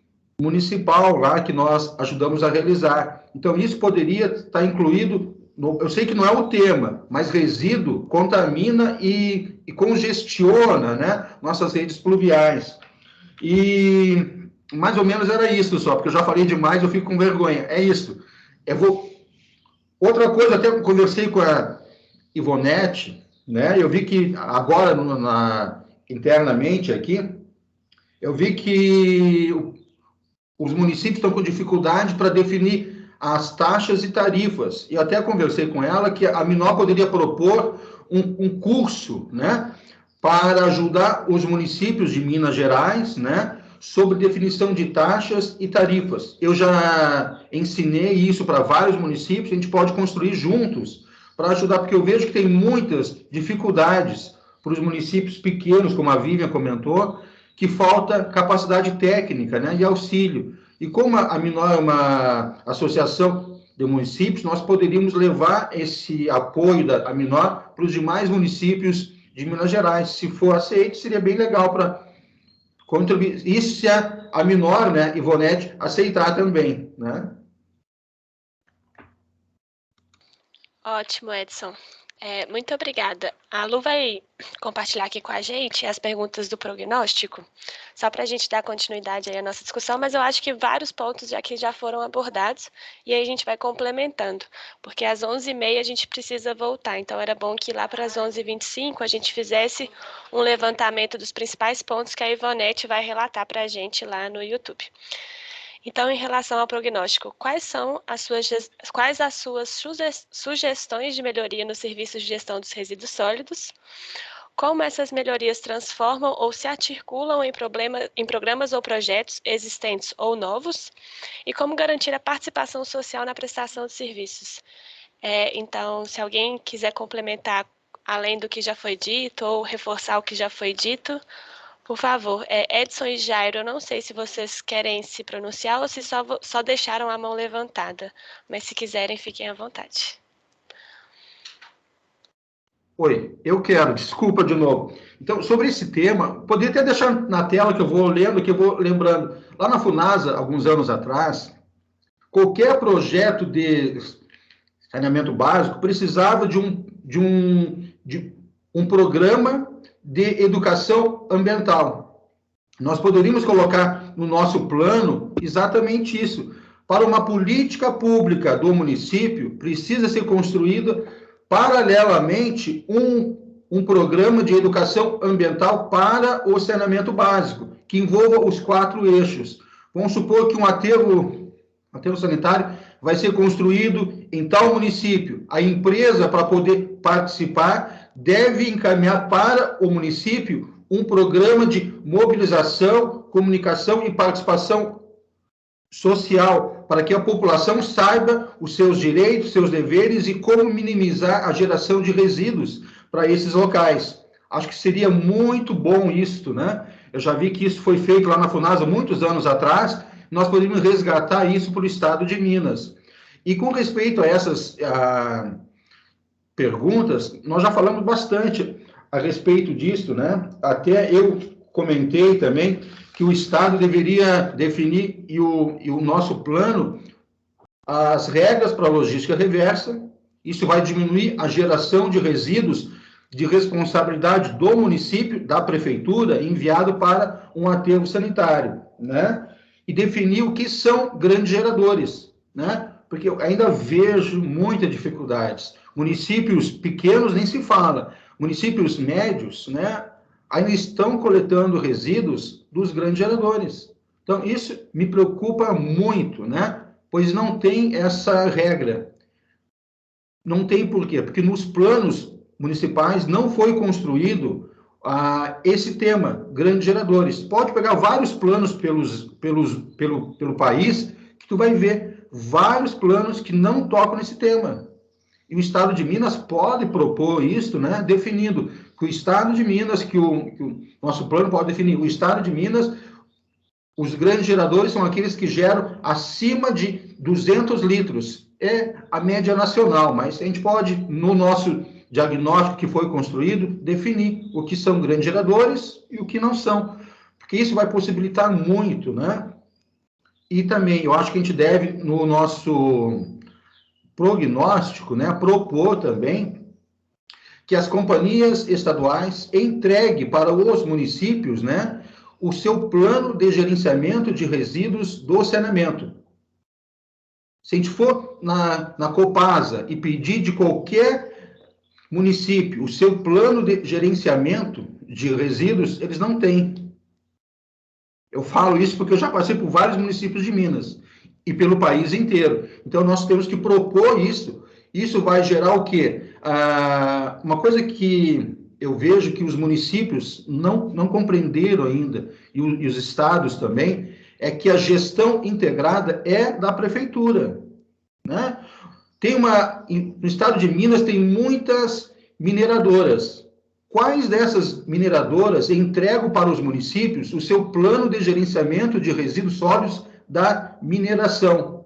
municipal lá que nós ajudamos a realizar. Então, isso poderia estar incluído, eu sei que não é o tema, mas resíduo contamina e congestiona, né, nossas redes pluviais. E mais ou menos era isso só, porque eu já falei demais, eu fico com vergonha. É isso. Outra coisa, até conversei com a Ivonete, né, eu vi que agora, internamente aqui, eu vi que os municípios estão com dificuldade para definir as taxas e tarifas. E até conversei com ela que a Minó poderia propor um curso, né, para ajudar os municípios de Minas Gerais, né, sobre definição de taxas e tarifas. Eu já ensinei isso para vários municípios, a gente pode construir juntos para ajudar, porque eu vejo que tem muitas dificuldades para os municípios pequenos, como a Vivian comentou, que falta capacidade técnica, né, e auxílio. E como a Minó é uma associação de municípios, nós poderíamos levar esse apoio da Minó para os demais municípios de Minas Gerais. Se for aceito, seria bem legal para contribuir. Isso se a Minó, né, Ivonete, aceitar também, né? Ótimo, Edson. Muito obrigada. A Lu vai compartilhar aqui com a gente as perguntas do prognóstico, só para a gente dar continuidade aí à nossa discussão, mas eu acho que vários pontos aqui já foram abordados e aí a gente vai complementando, porque às 11h30 a gente precisa voltar, então era bom que lá para as 11h25 a gente fizesse um levantamento dos principais pontos que a Ivonete vai relatar para a gente lá no YouTube. Então, em relação ao prognóstico, quais as suas sugestões de melhoria nos serviços de gestão dos resíduos sólidos? Como essas melhorias transformam ou se articulam em programas ou projetos existentes ou novos? E como garantir a participação social na prestação de serviços? Então, se alguém quiser complementar além do que já foi dito ou reforçar o que já foi dito, por favor, Edson e Jairo, eu não sei se vocês querem se pronunciar ou se só deixaram a mão levantada, mas se quiserem, fiquem à vontade. Oi, eu quero, desculpa de novo. Então, sobre esse tema, poderia até deixar na tela que eu vou lendo, que eu vou lembrando. Lá na FUNASA, alguns anos atrás, qualquer projeto de saneamento básico precisava de um programa de educação ambiental. Nós poderíamos colocar no nosso plano exatamente isso. Para uma política pública do município, precisa ser construída paralelamente um programa de educação ambiental para o saneamento básico, que envolva os 4 eixos. Vamos supor que um aterro sanitário vai ser construído em tal município. A empresa, para poder participar, deve encaminhar para o município um programa de mobilização, comunicação e participação social, para que a população saiba os seus direitos, seus deveres e como minimizar a geração de resíduos para esses locais. Acho que seria muito bom isso, né? Eu já vi que isso foi feito lá na FUNASA muitos anos atrás, nós poderíamos resgatar isso para o estado de Minas. E com respeito a essas perguntas, nós já falamos bastante a respeito disso, né? Até eu comentei também que o Estado deveria definir, e o nosso plano, as regras para a logística reversa. Isso vai diminuir a geração de resíduos de responsabilidade do município, da prefeitura, enviado para um aterro sanitário, né? E definir o que são grandes geradores, né? Porque eu ainda vejo muitas dificuldades. Municípios pequenos nem se fala. Municípios médios, né, ainda estão coletando resíduos dos grandes geradores. Então, isso me preocupa muito, né? Pois não tem essa regra. Não tem por quê? Porque nos planos municipais não foi construído esse tema, grandes geradores. Pode pegar vários planos pelo país, que tu vai ver vários planos que não tocam nesse tema. E o Estado de Minas pode propor isso, né, definindo que o Estado de Minas, que o nosso plano pode definir, o Estado de Minas, os grandes geradores são aqueles que geram acima de 200 litros. É a média nacional, mas a gente pode, no nosso diagnóstico que foi construído, definir o que são grandes geradores e o que não são. Porque isso vai possibilitar muito, né? E também, eu acho que a gente deve, no nosso prognóstico, né, propor também que as companhias estaduais entreguem para os municípios, né, o seu plano de gerenciamento de resíduos do saneamento. Se a gente for na Copasa e pedir de qualquer município o seu plano de gerenciamento de resíduos, eles não têm. Eu falo isso porque eu já passei por vários municípios de Minas e pelo país inteiro. Então, nós temos que propor isso. Isso vai gerar o quê? Uma coisa que eu vejo que os municípios não compreenderam ainda, e os estados também, é que a gestão integrada é da prefeitura, né? No estado de Minas tem muitas mineradoras. Quais dessas mineradoras entregam para os municípios o seu plano de gerenciamento de resíduos sólidos da mineração?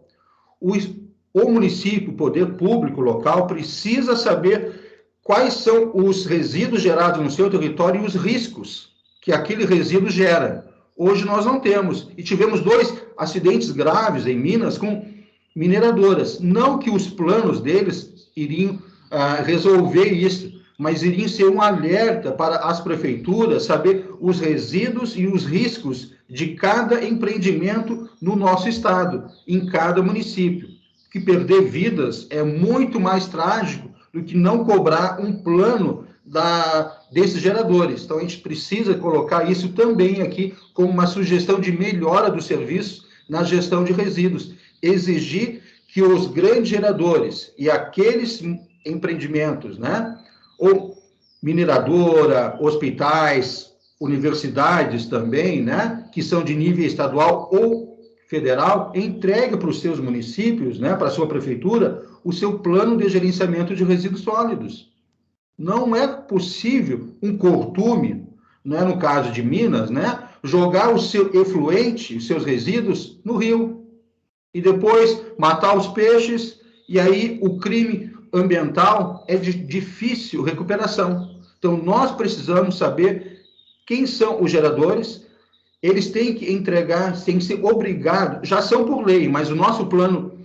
O município, o poder público local, precisa saber quais são os resíduos gerados no seu território e os riscos que aquele resíduo gera. Hoje nós não temos. E tivemos 2 acidentes graves em Minas com mineradoras. Não que os planos deles iriam resolver isso, mas iriam ser um alerta para as prefeituras saber os resíduos e os riscos de cada empreendimento no nosso estado, em cada município. Que perder vidas é muito mais trágico do que não cobrar um plano desses geradores. Então, a gente precisa colocar isso também aqui como uma sugestão de melhora do serviço na gestão de resíduos. Exigir que os grandes geradores e aqueles empreendimentos, né, ou mineradora, hospitais, universidades também, né, que são de nível estadual ou federal, entregue para os seus municípios, né, para a sua prefeitura, o seu plano de gerenciamento de resíduos sólidos. Não é possível um curtume, né, no caso de Minas, né, jogar o seu efluente, os seus resíduos, no rio, e depois matar os peixes, e aí o crime ambiental é de difícil recuperação. Então, nós precisamos saber quem são os geradores, eles têm que entregar, têm que ser obrigados, já são por lei, mas o nosso plano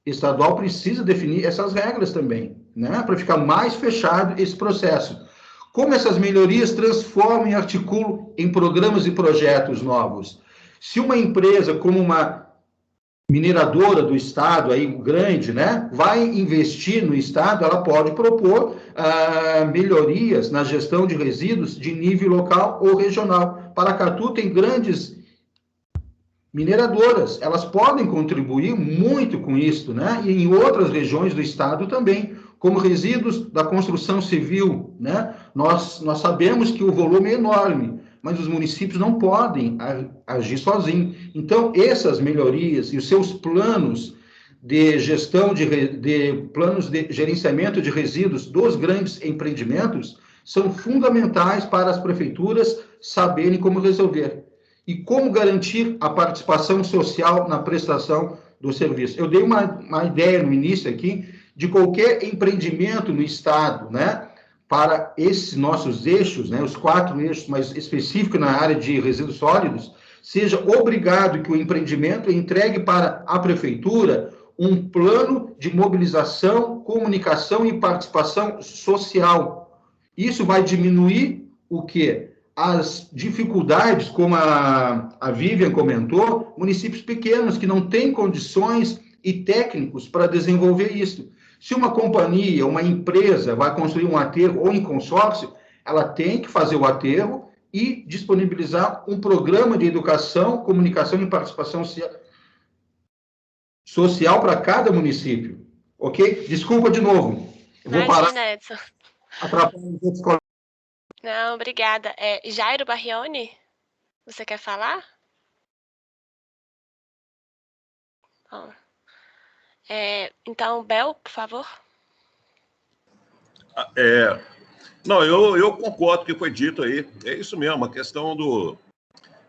estadual precisa definir essas regras também, né, para ficar mais fechado esse processo. Como essas melhorias transformam e articulam em programas e projetos novos? Se uma empresa como uma mineradora do estado, aí grande, né, vai investir no estado, ela pode propor melhorias na gestão de resíduos de nível local ou regional. Paracatu tem grandes mineradoras, elas podem contribuir muito com isso, né, e em outras regiões do estado também, como resíduos da construção civil, né, nós sabemos que o volume é enorme, mas os municípios não podem agir sozinhos. Então, essas melhorias e os seus planos de gestão, de planos de gerenciamento de resíduos dos grandes empreendimentos são fundamentais para as prefeituras saberem como resolver e como garantir a participação social na prestação do serviço. Eu dei uma ideia no início aqui de qualquer empreendimento no estado, né, para esses nossos eixos, né, os 4 eixos mais específicos na área de resíduos sólidos, seja obrigado que o empreendimento entregue para a prefeitura um plano de mobilização, comunicação e participação social. Isso vai diminuir o quê? As dificuldades, como a Vivian comentou, municípios pequenos que não têm condições e técnicos para desenvolver isso. Se uma companhia, uma empresa vai construir um aterro ou em consórcio, ela tem que fazer o aterro e disponibilizar um programa de educação, comunicação e participação social para cada município. Ok? Desculpa de novo. Eu vou parar. Edson. Não, obrigada. Jairo Barrione, você quer falar? Bom. Então, Bel, por favor. Não, eu concordo com o que foi dito aí. É isso mesmo, a questão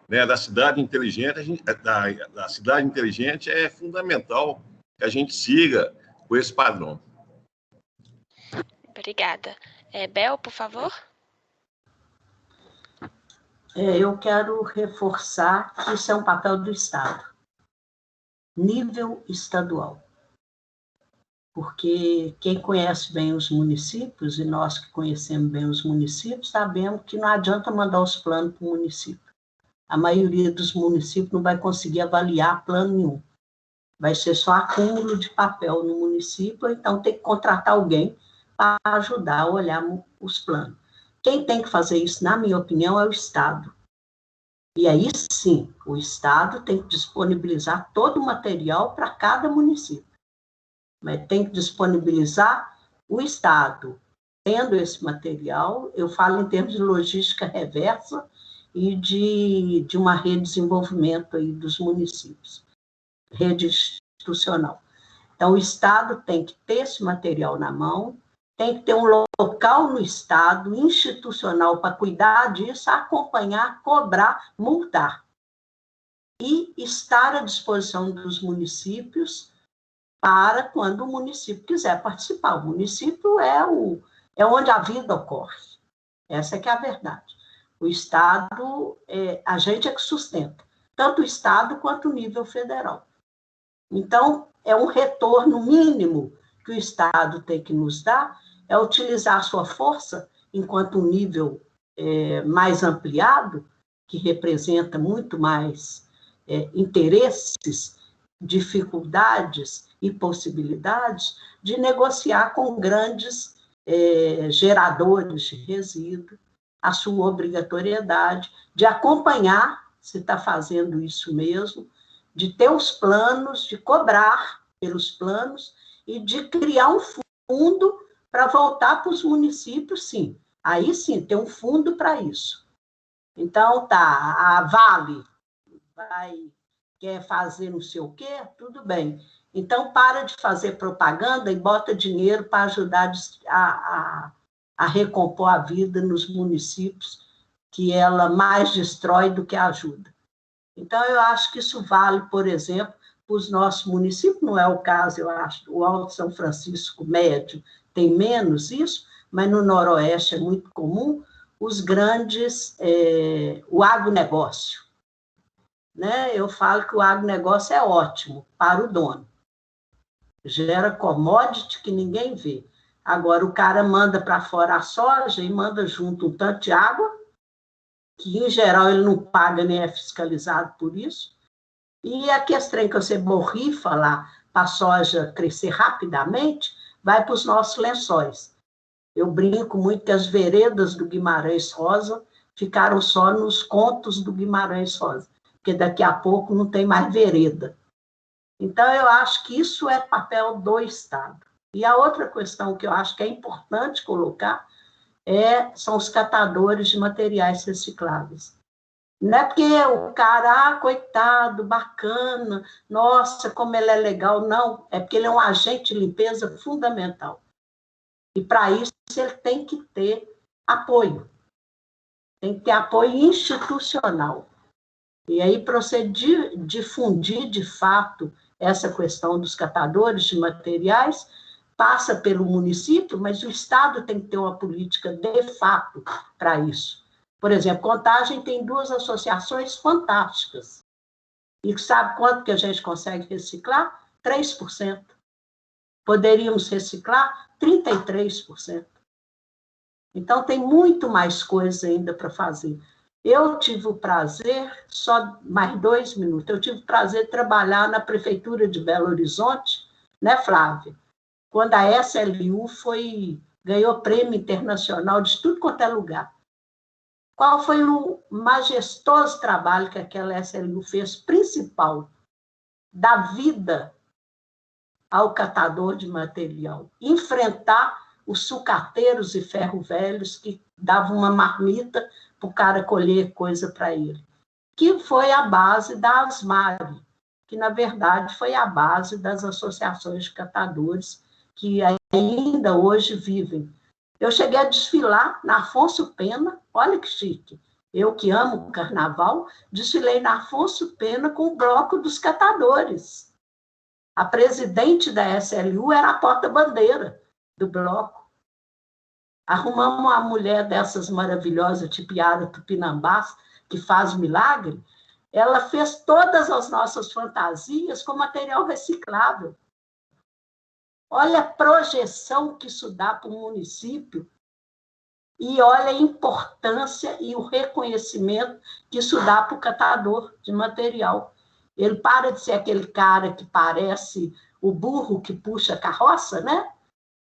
da cidade inteligente, da cidade inteligente é fundamental que a gente siga com esse padrão. Obrigada. Bel, por favor. Eu quero reforçar que isso é um papel do Estado, nível estadual. Porque quem conhece bem os municípios, e nós que conhecemos bem os municípios, sabemos que não adianta mandar os planos para o município. A maioria dos municípios não vai conseguir avaliar plano nenhum. Vai ser só acúmulo de papel no município, então tem que contratar alguém para ajudar a olhar os planos. Quem tem que fazer isso, na minha opinião, é o Estado. E aí, sim, o Estado tem que disponibilizar todo o material para cada município. Mas tem que disponibilizar o Estado. Tendo esse material, eu falo em termos de logística reversa e de uma rede de desenvolvimento aí dos municípios, rede institucional. Então, o Estado tem que ter esse material na mão, tem que ter um local no Estado, institucional, para cuidar disso, acompanhar, cobrar, multar. E estar à disposição dos municípios para quando o município quiser participar. O município é onde a vida ocorre. Essa que é a verdade. O Estado, a gente é que sustenta, tanto o Estado quanto o nível federal. Então, é um retorno mínimo que o Estado tem que nos dar, é utilizar a sua força enquanto um nível mais ampliado, que representa muito mais interesses, dificuldades e possibilidades de negociar com grandes geradores de resíduo a sua obrigatoriedade de acompanhar se está fazendo isso mesmo, de ter os planos, de cobrar pelos planos e de criar um fundo para voltar para os municípios, sim. Aí sim, tem um fundo para isso. Então, tá, a Vale quer fazer não sei o quê, tudo bem. Então, para de fazer propaganda e bota dinheiro para ajudar a recompor a vida nos municípios, que ela mais destrói do que ajuda. Então, eu acho que isso vale, por exemplo, para os nossos municípios, não é o caso, eu acho, o Alto São Francisco médio tem menos isso, mas no Noroeste é muito comum, os grandes, o agronegócio. Né? Eu falo que o agronegócio é ótimo para o dono. Gera commodity que ninguém vê. Agora, o cara manda para fora a soja e manda junto um tanto de água, que, em geral, ele não paga nem é fiscalizado por isso. E aquele trem que você borrifa lá para a soja crescer rapidamente, vai para os nossos lençóis. Eu brinco muito que as veredas do Guimarães Rosa ficaram só nos contos do Guimarães Rosa, porque daqui a pouco não tem mais vereda. Então, eu acho que isso é papel do Estado. E a outra questão que eu acho que é importante colocar são os catadores de materiais recicláveis. Não é porque o cara, coitado, bacana, nossa, como ele é legal, não. É porque ele é um agente de limpeza fundamental. E, para isso, ele tem que ter apoio. Tem que ter apoio institucional. E aí, para você difundir, de fato, essa questão dos catadores de materiais, passa pelo município, mas o Estado tem que ter uma política de fato para isso. Por exemplo, Contagem tem 2 associações fantásticas. E sabe quanto que a gente consegue reciclar? 3%. Poderíamos reciclar 33%. Então, tem muito mais coisa ainda para fazer. Eu tive o prazer, só mais 2 minutos, eu tive o prazer de trabalhar na Prefeitura de Belo Horizonte, né, Flávia? Quando a SLU ganhou prêmio internacional de tudo quanto é lugar. Qual foi o majestoso trabalho que aquela SLU fez, principal, da vida ao catador de material? Enfrentar os sucateiros e ferro-velhos que davam uma marmita para o cara colher coisa para ele. Que foi a base da ASMARE, que, na verdade, foi a base das associações de catadores que ainda hoje vivem. Eu cheguei a desfilar na Afonso Pena, olha que chique, eu que amo o carnaval, desfilei na Afonso Pena com o bloco dos catadores. A presidente da SLU era a porta-bandeira do bloco. Arrumamos uma mulher dessas maravilhosas, tipo Yara Tupinambás, que faz milagre, ela fez todas as nossas fantasias com material reciclável. Olha a projeção que isso dá para o município e olha a importância e o reconhecimento que isso dá para o catador de material. Ele para de ser aquele cara que parece o burro que puxa a carroça, né?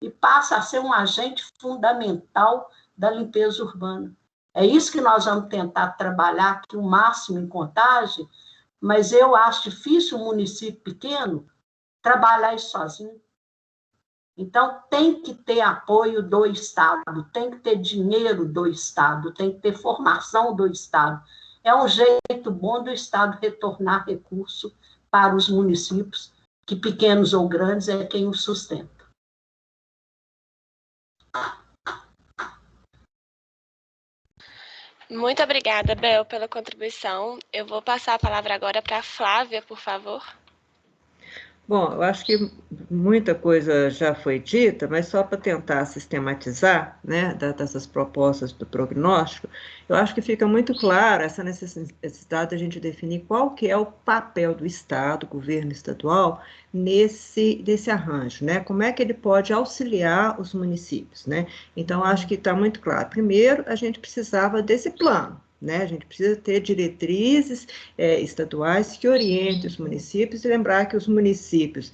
E passa a ser um agente fundamental da limpeza urbana. É isso que nós vamos tentar trabalhar aqui o máximo em Contagem, mas eu acho difícil um município pequeno trabalhar isso sozinho. Então, tem que ter apoio do Estado, tem que ter dinheiro do Estado, tem que ter formação do Estado. É um jeito bom do Estado retornar recurso para os municípios, que pequenos ou grandes é quem os sustenta. Muito obrigada, Bel, pela contribuição. Eu vou passar a palavra agora para a Flávia, por favor. Bom, eu acho que muita coisa já foi dita, mas só para tentar sistematizar, né, dessas propostas do prognóstico, eu acho que fica muito clara essa necessidade de a gente definir qual que é o papel do Estado, governo estadual, nesse arranjo, né? Como é que ele pode auxiliar os municípios, né? Então, acho que está muito claro. Primeiro, a gente precisava desse plano, né? A gente precisa ter diretrizes estaduais que orientem os municípios e lembrar que os municípios,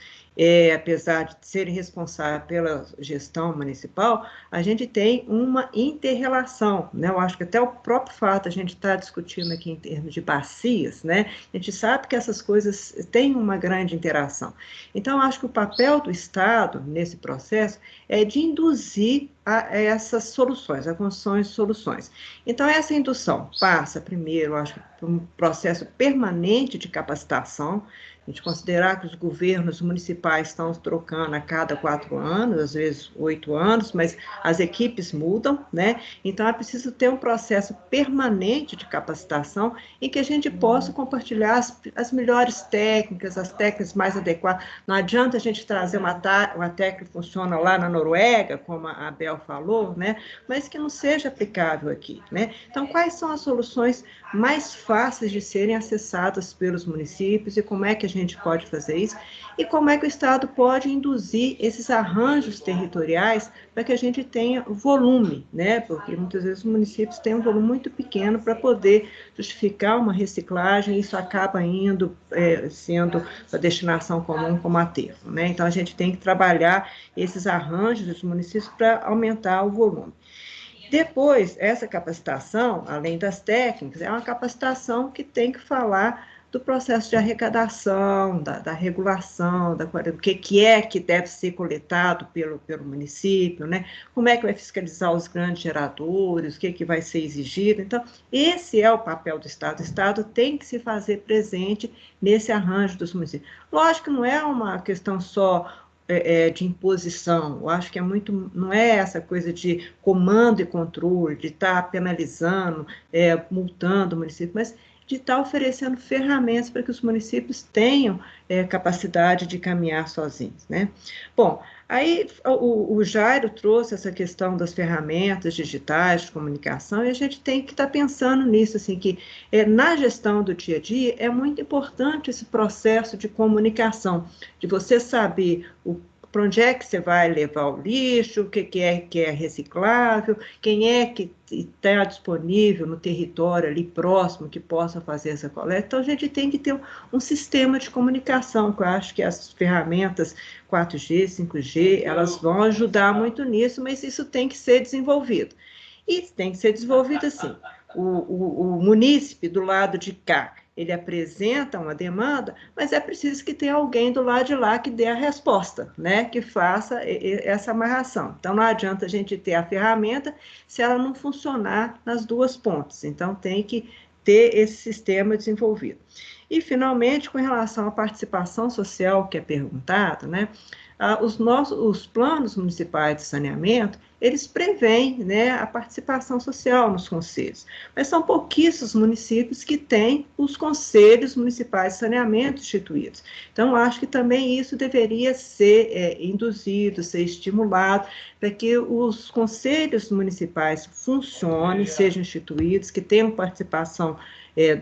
apesar de serem responsáveis pela gestão municipal, a gente tem uma inter-relação, né? Eu acho que até o próprio fato, a gente está discutindo aqui em termos de bacias, né? A gente sabe que essas coisas têm uma grande interação. Então, eu acho que o papel do Estado nesse processo é de induzir a essas soluções, a construção de soluções. Então, essa indução passa, primeiro, acho, por um processo permanente de capacitação. A gente considerar que os governos municipais estão trocando a cada 4 anos, às vezes 8 anos, mas as equipes mudam, né? Então, é preciso ter um processo permanente de capacitação em que a gente possa compartilhar as melhores técnicas, as técnicas mais adequadas. Não adianta a gente trazer uma técnica que funciona lá na Noruega, como a Bel falou, né? Mas que não seja aplicável aqui, né? Então, quais são as soluções mais fáceis de serem acessadas pelos municípios e como é que a gente pode fazer isso? E como é que o Estado pode induzir esses arranjos territoriais para que a gente tenha volume, né? Porque muitas vezes os municípios têm um volume muito pequeno para poder justificar uma reciclagem e isso acaba indo, sendo a destinação comum como aterro, né? Então, a gente tem que trabalhar esses arranjos dos municípios para aumentar o volume. Depois, essa capacitação, além das técnicas, é uma capacitação que tem que falar do processo de arrecadação, da regulação, do que é que deve ser coletado pelo município, né? Como é que vai fiscalizar os grandes geradores, o que vai ser exigido. Então, esse é o papel do Estado. O Estado tem que se fazer presente nesse arranjo dos municípios. Lógico que não é uma questão só de imposição, eu acho que não é essa coisa de comando e controle, de estar penalizando, multando o município, mas de estar oferecendo ferramentas para que os municípios tenham capacidade de caminhar sozinhos, né? Bom, aí o Jairo trouxe essa questão das ferramentas digitais de comunicação e a gente tem que estar pensando nisso, assim, que na gestão do dia a dia é muito importante esse processo de comunicação, de você saber para onde é que você vai levar o lixo, o que é reciclável, quem é que está disponível no território ali próximo que possa fazer essa coleta. Então, a gente tem que ter um sistema de comunicação, que eu acho que as ferramentas 4G, 5G, elas vão ajudar muito nisso, mas isso tem que ser desenvolvido. E tem que ser desenvolvido assim, o munícipe do lado de cá, ele apresenta uma demanda, mas é preciso que tenha alguém do lado de lá que dê a resposta, né? Que faça essa amarração. Então, não adianta a gente ter a ferramenta se ela não funcionar nas duas pontas. Então, tem que ter esse sistema desenvolvido. E, finalmente, com relação à participação social que é perguntado, né? Os planos municipais de saneamento, eles prevêem, né, a participação social nos conselhos, mas são pouquíssimos municípios que têm os conselhos municipais de saneamento instituídos. Então, acho que também isso deveria ser induzido, ser estimulado, para que os conselhos municipais funcionem, sejam instituídos, que tenham participação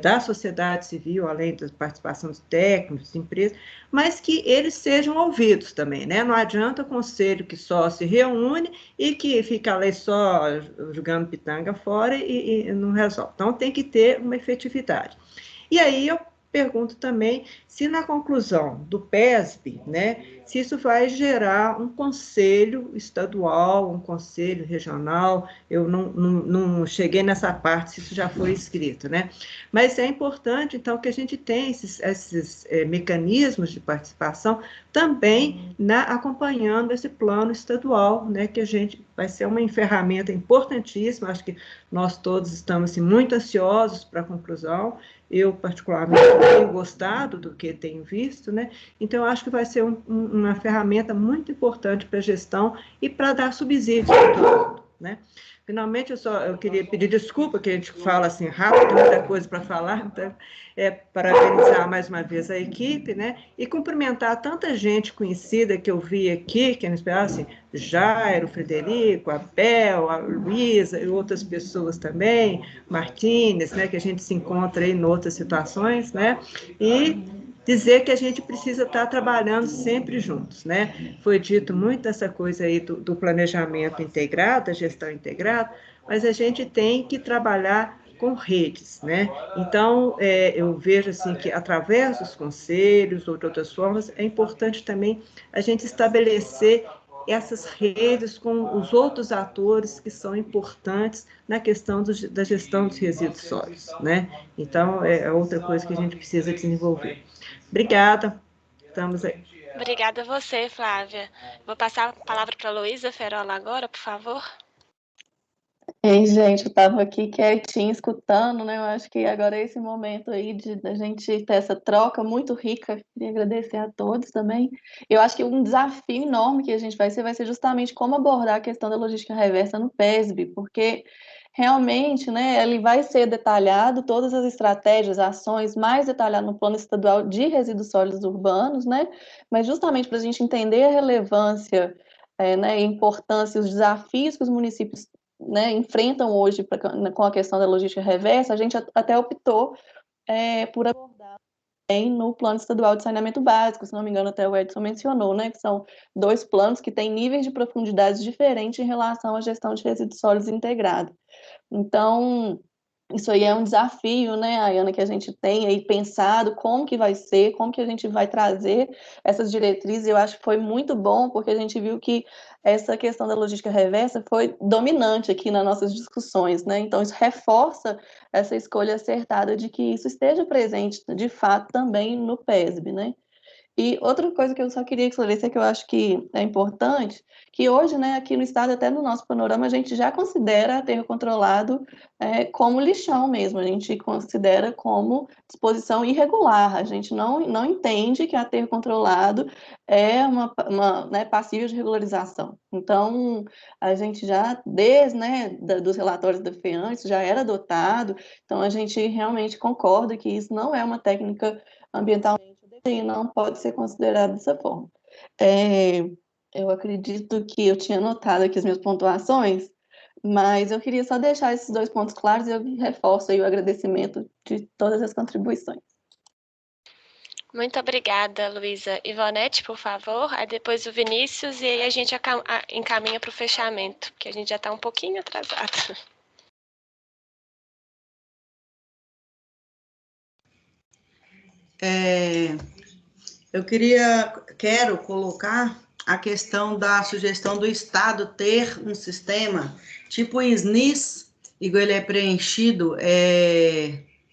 da sociedade civil, além da participação de técnicos, de empresas, mas que eles sejam ouvidos também, né? Não adianta o conselho que só se reúne e que fica ali só jogando pitanga fora e não resolve. Então, tem que ter uma efetividade. E aí, eu pergunto também se na conclusão do PESB, né, se isso vai gerar um conselho estadual, um conselho regional, eu não cheguei nessa parte, se isso já foi escrito, né, mas é importante, então, que a gente tenha esses mecanismos de participação também acompanhando esse plano estadual, né, que a gente vai ser uma ferramenta importantíssima, acho que nós todos estamos assim, muito ansiosos para a conclusão. Eu, particularmente, tenho gostado do que tenho visto, né? Então, eu acho que vai ser uma ferramenta muito importante para a gestão e para dar subsídios para todo mundo, né? Finalmente, eu queria pedir desculpa, que a gente fala assim rápido, tem muita coisa para falar, então, parabenizar mais uma vez a equipe, né? E cumprimentar tanta gente conhecida que eu vi aqui, que eu não esperava, assim, Jairo, Frederico, a Bel, a Luísa e outras pessoas também, Martínez, né? Que a gente se encontra aí em outras situações, né? E dizer que a gente precisa estar trabalhando sempre juntos, né? Foi dito muito essa coisa aí do planejamento integrado, da gestão integrada, mas a gente tem que trabalhar com redes, né? Então, eu vejo assim que através dos conselhos ou de outras formas, é importante também a gente estabelecer essas redes com os outros atores que são importantes na questão da gestão dos resíduos sólidos, né? Então, é outra coisa que a gente precisa desenvolver. Obrigada, estamos aí. Obrigada a você, Flávia. Vou passar a palavra para a Luísa Ferola agora, por favor. Ei, gente, eu estava aqui quietinha, escutando, né? Eu acho que agora é esse momento aí da gente ter essa troca muito rica. Queria agradecer a todos também. Eu acho que um desafio enorme que a gente vai ser justamente como abordar a questão da logística reversa no PESB, porque realmente, né, ele vai ser detalhado, todas as estratégias, ações, mais detalhado no Plano Estadual de Resíduos Sólidos Urbanos, né? Mas justamente para a gente entender a relevância, né, a importância, os desafios que os municípios, né, enfrentam hoje com a questão da logística reversa, a gente até optou por abordar também no Plano Estadual de Saneamento Básico, se não me engano, até o Edson mencionou, né, que são 2 planos que têm níveis de profundidade diferentes em relação à gestão de resíduos sólidos integrado. Então, isso aí é um desafio, né, Ayana, que a gente tem aí pensado como que vai ser, como que a gente vai trazer essas diretrizes. Eu acho que foi muito bom, porque a gente viu que essa questão da logística reversa foi dominante aqui nas nossas discussões, né? Então, isso reforça essa escolha acertada de que isso esteja presente, de fato, também no PESB, né? E outra coisa que eu só queria esclarecer, que eu acho que é importante, que hoje, né, aqui no estado, até no nosso panorama, a gente já considera aterro controlado como lixão mesmo, a gente considera como disposição irregular, a gente não entende que aterro controlado é né, passível de regularização. Então, a gente já, desde, né, dos relatórios da FEAM, isso já era adotado, então a gente realmente concorda que isso não é uma técnica ambiental e não pode ser considerado dessa forma. Eu acredito que eu tinha anotado aqui as minhas pontuações, mas eu queria só deixar esses 2 pontos claros e eu reforço aí o agradecimento de todas as contribuições. Muito obrigada, Luísa. Ivonete, por favor, aí depois o Vinícius, e aí a gente encaminha para o fechamento, porque a gente já está um pouquinho atrasado. Eu quero colocar a questão da sugestão do Estado ter um sistema tipo o SNIS, igual ele é preenchido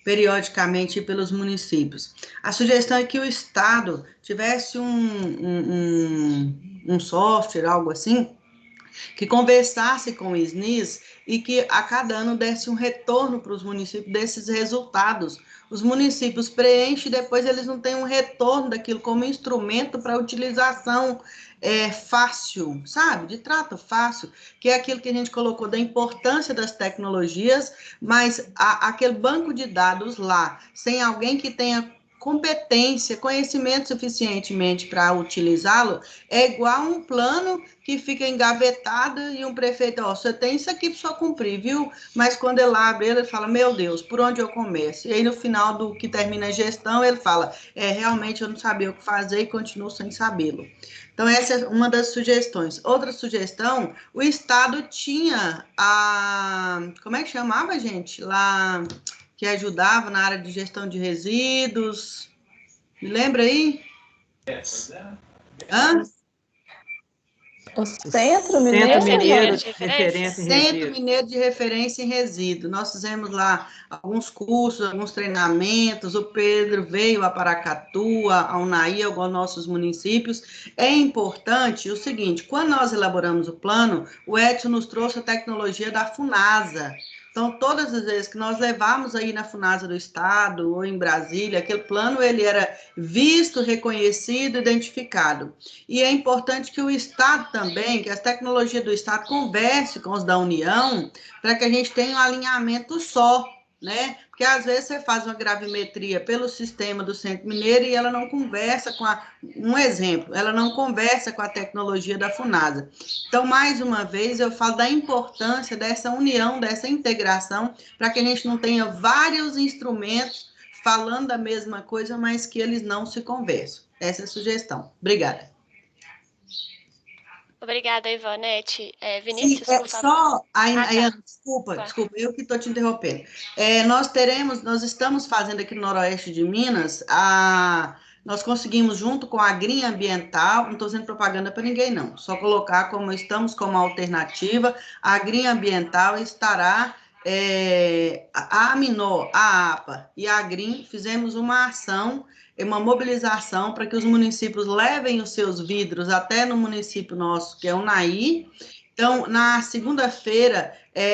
periodicamente pelos municípios. A sugestão é que o Estado tivesse um software, algo assim, que conversasse com o SNIS e que a cada ano desse um retorno para os municípios desses resultados. Os municípios preenchem e depois eles não têm um retorno daquilo como instrumento para utilização fácil, sabe? De trato fácil, que é aquilo que a gente colocou da importância das tecnologias, mas aquele banco de dados lá, sem alguém que tenha competência, conhecimento suficientemente para utilizá-lo, é igual um plano que fica engavetado e um prefeito, você tem isso aqui para só cumprir, viu? Mas quando ele abre, ele fala, meu Deus, por onde eu começo? E aí no final do que termina a gestão, ele fala, realmente eu não sabia o que fazer e continuo sem sabê-lo. Então essa é uma das sugestões. Outra sugestão, o Estado tinha como é que chamava, gente? Lá que ajudava na área de gestão de resíduos. Me lembra aí? Hã? O Centro Mineiro de Referência em Resíduos. Centro Mineiro de Referência em Resíduos. Nós fizemos lá alguns cursos, alguns treinamentos. O Pedro veio a Paracatu, a Unaí, alguns nossos municípios. É importante o seguinte, quando nós elaboramos o plano, o Edson nos trouxe a tecnologia da FUNASA. Então, todas as vezes que nós levamos aí na FUNASA do Estado ou em Brasília, aquele plano, ele era visto, reconhecido, identificado. E é importante que o Estado também, que as tecnologias do Estado converse com os da União, para que a gente tenha um alinhamento só, né? Porque às vezes você faz uma gravimetria pelo sistema do Centro Mineiro e ela não conversa com um exemplo, ela não conversa com a tecnologia da FUNASA. Então, mais uma vez, eu falo da importância dessa união, dessa integração, para que a gente não tenha vários instrumentos falando a mesma coisa, mas que eles não se conversam. Essa é a sugestão. Obrigada. Obrigada, Ivonete. Vinícius, sim, por favor. Desculpa, eu que estou te interrompendo. Nós estamos fazendo aqui no Noroeste de Minas, nós conseguimos, junto com a Agrinha Ambiental, não estou fazendo propaganda para ninguém, não, só colocar como estamos como alternativa, a Agrinha Ambiental estará a Aminor, a APA e a Green fizemos uma ação, uma mobilização para que os municípios levem os seus vidros até no município nosso, que é o Naí. Então, na segunda-feira,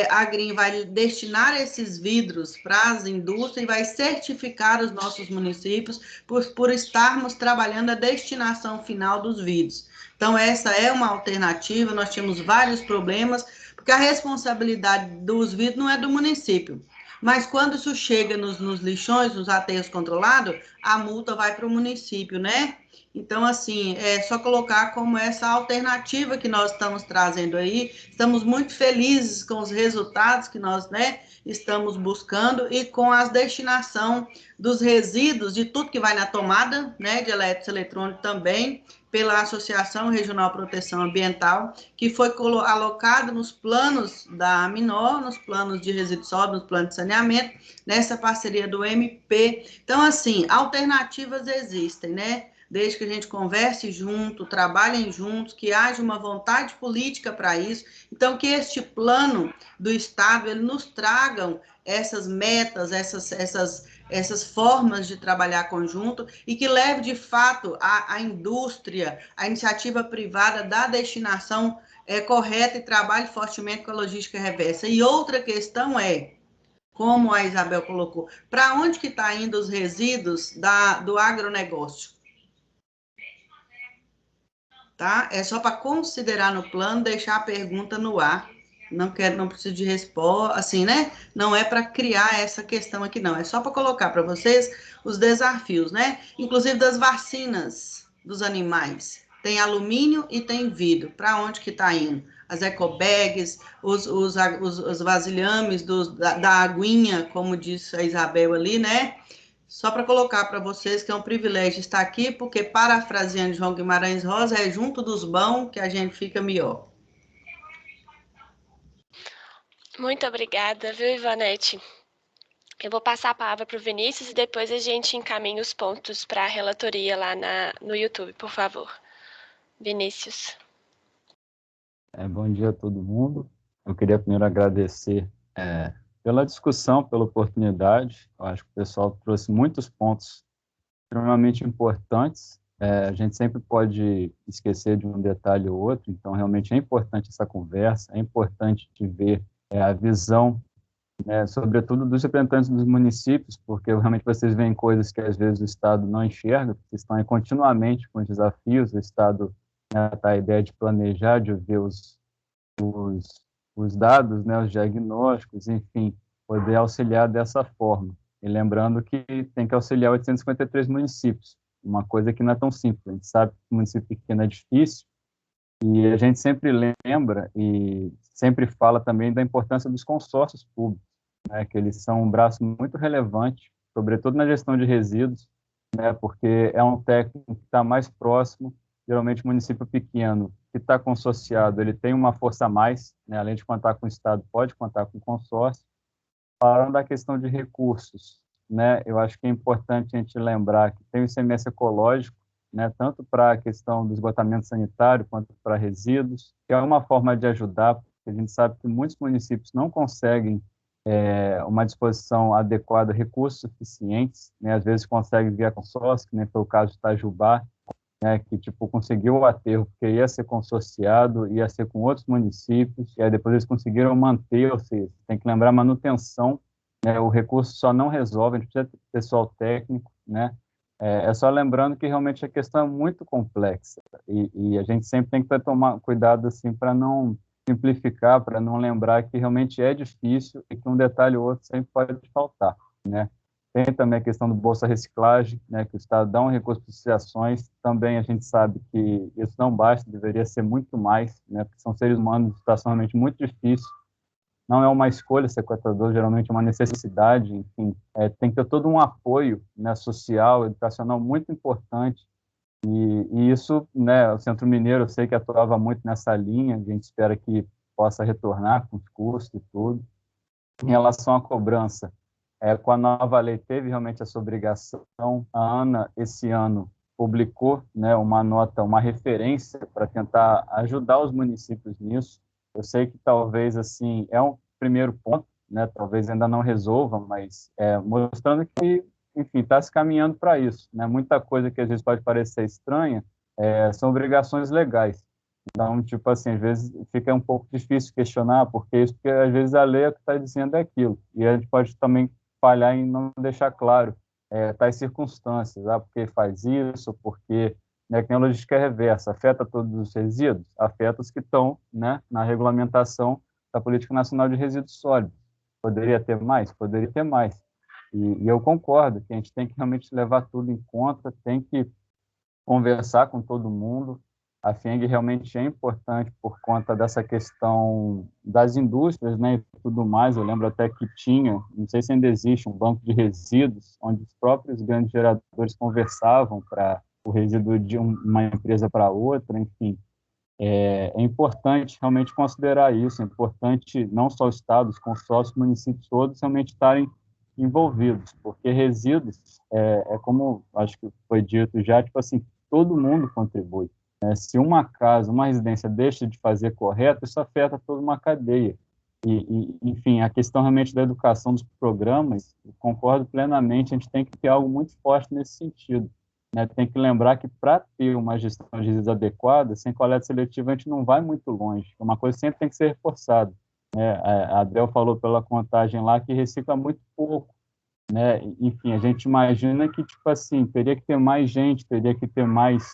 a Green vai destinar esses vidros para as indústrias e vai certificar os nossos municípios por estarmos trabalhando a destinação final dos vidros. Então, essa é uma alternativa. Nós tínhamos vários problemas, porque a responsabilidade dos vidros não é do município. Mas quando isso chega nos lixões, nos aterros controlados, a multa vai para o município, né? Então, assim, é só colocar como essa alternativa que nós estamos trazendo aí. Estamos muito felizes com os resultados que nós, né, estamos buscando e com a destinação dos resíduos de tudo que vai na tomada, né, de eletrônico também, pela Associação Regional de Proteção Ambiental, que foi alocado nos planos da Aminor, nos planos de resíduos sólidos, nos planos de saneamento, nessa parceria do MP. Então, assim, alternativas existem, né? Desde que a gente converse junto, trabalhem juntos, que haja uma vontade política para isso. Então, que este plano do Estado, ele nos tragam essas metas, essas formas de trabalhar conjunto e que leve, de fato, a indústria, a iniciativa privada da destinação correta e trabalhe fortemente com a logística reversa. E outra questão é, como a Isabel colocou, para onde que está indo os resíduos do agronegócio? Tá? É só para considerar no plano, deixar a pergunta no ar. Não preciso de resposta, assim, né? Não é para criar essa questão aqui, não. É só para colocar para vocês os desafios, né? Inclusive das vacinas dos animais. Tem alumínio e tem vidro. Para onde que está indo? As ecobags, os vasilhames da aguinha, como disse a Isabel ali, né? Só para colocar para vocês que é um privilégio estar aqui, porque, parafraseando João Guimarães Rosa, é junto dos bons que a gente fica melhor. Muito obrigada, viu, Ivonete? Eu vou passar a palavra para o Vinícius e depois a gente encaminha os pontos para a relatoria lá no YouTube, por favor. Vinícius. Bom dia a todo mundo. Eu queria primeiro agradecer pela discussão, pela oportunidade. Eu acho que o pessoal trouxe muitos pontos extremamente importantes. A gente sempre pode esquecer de um detalhe ou outro, então realmente é importante essa conversa, é importante ver a visão, sobretudo dos representantes dos municípios, porque realmente vocês veem coisas que às vezes o Estado não enxerga, vocês estão aí continuamente com os desafios, o Estado tá a ideia de planejar, de ver os dados, os diagnósticos, enfim, poder auxiliar dessa forma. E lembrando que tem que auxiliar 853 municípios, uma coisa que não é tão simples. A gente sabe que o município pequeno é difícil, e a gente sempre lembra e sempre fala também da importância dos consórcios públicos, que eles são um braço muito relevante, sobretudo na gestão de resíduos, porque é um técnico que está mais próximo. Geralmente, o município pequeno que está consorciado, ele tem uma força a mais, além de contar com o Estado, pode contar com o consórcio. Falando da questão de recursos, eu acho que é importante a gente lembrar que tem o ICMS ecológico, tanto para a questão do esgotamento sanitário quanto para resíduos, que é uma forma de ajudar, porque a gente sabe que muitos municípios não conseguem uma disposição adequada, recursos suficientes, às vezes conseguem via consórcio, que nem foi o caso de Itajubá, que conseguiu o aterro porque ia ser consorciado, ia ser com outros municípios, e aí depois eles conseguiram manter, ou seja, tem que lembrar a manutenção, o recurso só não resolve, a gente precisa ter pessoal técnico, é só lembrando que realmente a questão é muito complexa, e a gente sempre tem que tomar cuidado assim, para não simplificar, para não lembrar que realmente é difícil e que um detalhe ou outro sempre pode faltar, Tem também a questão do Bolsa Reciclagem, que o Estado dá um recurso para associações. Também a gente sabe que isso não basta, deveria ser muito mais, porque são seres humanos em situação realmente muito difícil. Não é uma escolha sequestrador, geralmente é uma necessidade, enfim. Tem que ter todo um apoio social, educacional muito importante. E isso, o Centro Mineiro, eu sei que atuava muito nessa linha, a gente espera que possa retornar com os custos e tudo. Em relação à cobrança, com a nova lei teve realmente essa obrigação. A ANA, esse ano, publicou uma nota, uma referência para tentar ajudar os municípios nisso. Eu sei que talvez assim é um primeiro ponto, né? Talvez ainda não resolva, mas mostrando que, enfim, está se caminhando para isso, né? Muita coisa que às vezes pode parecer estranha são obrigações legais. Então, tipo assim, às vezes fica um pouco difícil questionar, porque às vezes a lei que está dizendo é aquilo, e a gente pode também falhar em não deixar claro tais circunstâncias, porque faz isso, porque, né, que nem a logística reversa, afeta todos os resíduos, afeta os que estão, né, na regulamentação da Política Nacional de Resíduos Sólidos. Poderia ter mais? Poderia ter mais. E eu concordo que a gente tem que realmente levar tudo em conta, tem que conversar com todo mundo. A FIENG realmente é importante por conta dessa questão das indústrias, né, e tudo mais. Eu lembro até que tinha, não sei se ainda existe, um banco de resíduos, onde os próprios grandes geradores conversavam para o resíduo de uma empresa para outra, enfim. É importante realmente considerar isso, é importante não só os estados, consórcios, municípios todos realmente estarem envolvidos, porque resíduos, como acho que foi dito já, tipo assim, todo mundo contribui. Se uma casa, uma residência deixa de fazer correto, isso afeta toda uma cadeia. Enfim, a questão realmente da educação dos programas, concordo plenamente, a gente tem que ter algo muito forte nesse sentido. Né? Tem que lembrar que para ter uma gestão de resíduos adequada, sem coleta seletiva, a gente não vai muito longe. Uma coisa sempre tem que ser reforçada. Né? A Adel falou pela contagem lá que recicla muito pouco. Né? Enfim, a gente imagina que, tipo assim, teria que ter mais gente, teria que ter mais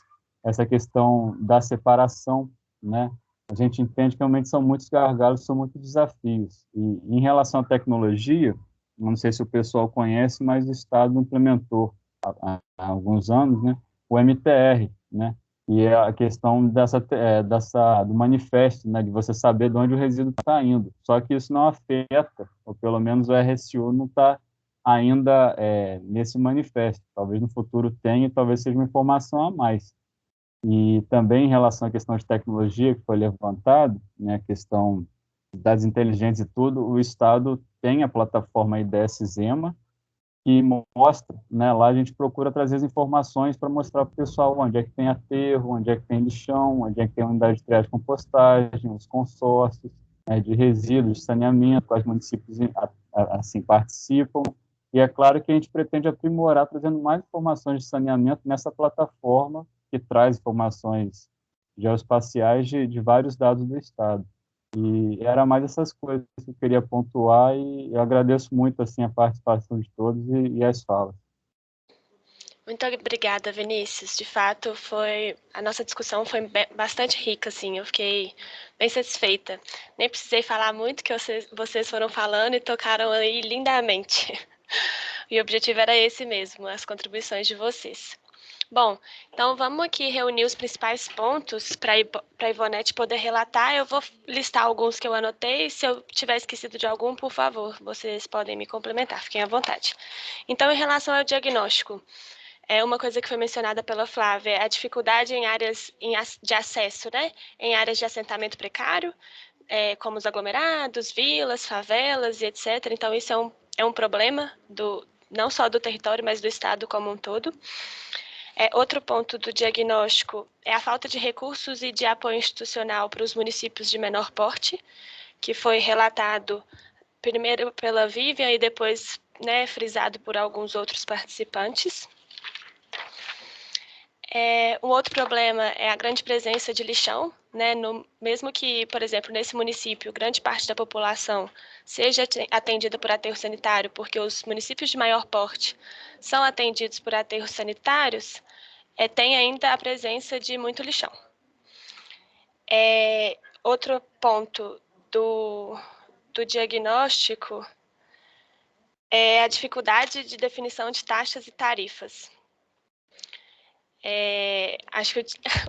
essa questão da separação, né? A gente entende que realmente são muitos gargalos, são muitos desafios. E em relação à tecnologia, não sei se o pessoal conhece, mas o Estado implementou há alguns anos, né, o MTR, né? E é a questão do manifesto, né, de você saber de onde o resíduo está indo. Só que isso não afeta, ou pelo menos o RSU não está ainda nesse manifesto. Talvez no futuro tenha, talvez seja uma informação a mais. E também em relação à questão de tecnologia que foi levantado, né, a questão das inteligentes e tudo, o Estado tem a plataforma IDS-Zema, que mostra, né, lá a gente procura trazer as informações para mostrar para o pessoal onde é que tem aterro, onde é que tem lixão, onde é que tem unidade de triagem e compostagem, os consórcios de resíduos, de saneamento, quais municípios assim participam. E é claro que a gente pretende aprimorar, trazendo mais informações de saneamento nessa plataforma que traz informações geoespaciais de vários dados do Estado. E era mais essas coisas que eu queria pontuar, e eu agradeço muito assim, a participação de todos e as falas. Muito obrigada, Vinícius. De fato, a nossa discussão foi bastante rica, assim. Eu fiquei bem satisfeita. Nem precisei falar muito, que vocês foram falando e tocaram aí lindamente. E o objetivo era esse mesmo, as contribuições de vocês. Bom, então vamos aqui reunir os principais pontos para a Ivonete poder relatar. Eu vou listar alguns que eu anotei. Se eu tiver esquecido de algum, por favor, vocês podem me complementar, fiquem à vontade. Então, em relação ao diagnóstico, uma coisa que foi mencionada pela Flávia é a dificuldade em áreas de acesso, né? Em áreas de assentamento precário, como os aglomerados, vilas, favelas e etc. Então, isso é um problema não só do território, mas do Estado como um todo. Outro ponto do diagnóstico é a falta de recursos e de apoio institucional para os municípios de menor porte, que foi relatado primeiro pela Vivian e depois, né, frisado por alguns outros participantes. Um outro problema é a grande presença de lixão, né? Mesmo que, por exemplo, nesse município, grande parte da população seja atendida por aterro sanitário, porque os municípios de maior porte são atendidos por aterros sanitários, tem ainda a presença de muito lixão. Outro ponto do diagnóstico é a dificuldade de definição de taxas e tarifas. Acho que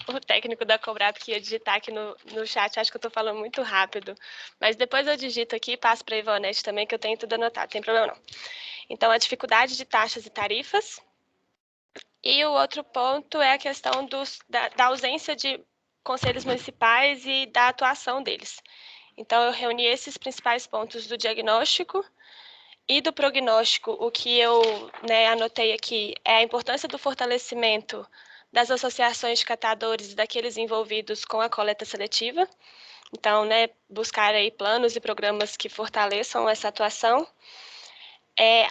o técnico da Cobrap que ia digitar aqui no chat, acho que eu estou falando muito rápido, mas depois eu digito aqui e passo para a Ivonete também, que eu tenho tudo anotado, não tem problema não. Então, a dificuldade de taxas e tarifas. E o outro ponto é a questão da ausência de conselhos municipais e da atuação deles. Então, eu reuni esses principais pontos do diagnóstico. E do prognóstico, o que eu anotei aqui é a importância do fortalecimento das associações de catadores e daqueles envolvidos com a coleta seletiva, Então, né, buscar aí planos e programas que fortaleçam essa atuação.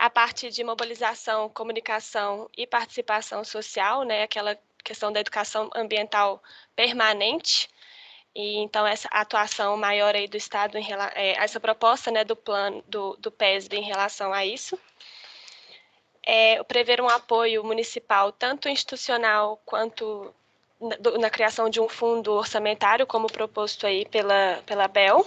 A parte de mobilização, comunicação e participação social, né, aquela questão da educação ambiental permanente. E então essa atuação maior aí do Estado essa proposta, né, do plano do PESB em relação a isso. Prever um apoio municipal tanto institucional quanto na criação de um fundo orçamentário, como proposto aí pela BEL.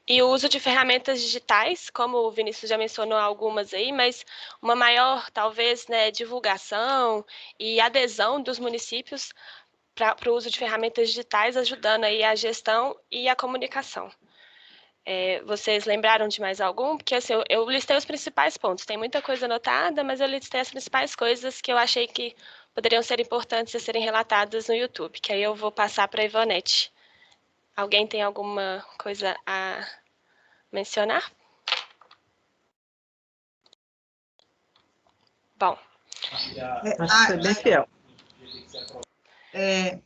E o uso de ferramentas digitais, como o Vinícius já mencionou algumas aí, mas uma maior, talvez, né, divulgação e adesão dos municípios para o uso de ferramentas digitais, ajudando aí a gestão e a comunicação. Vocês lembraram de mais algum? Porque assim, eu listei os principais pontos, tem muita coisa anotada, mas eu listei as principais coisas que eu achei que poderiam ser importantes a serem relatadas no YouTube, que aí eu vou passar para a Ivonete. Alguém tem alguma coisa a mencionar? Bom. Acho que foi bem fiel.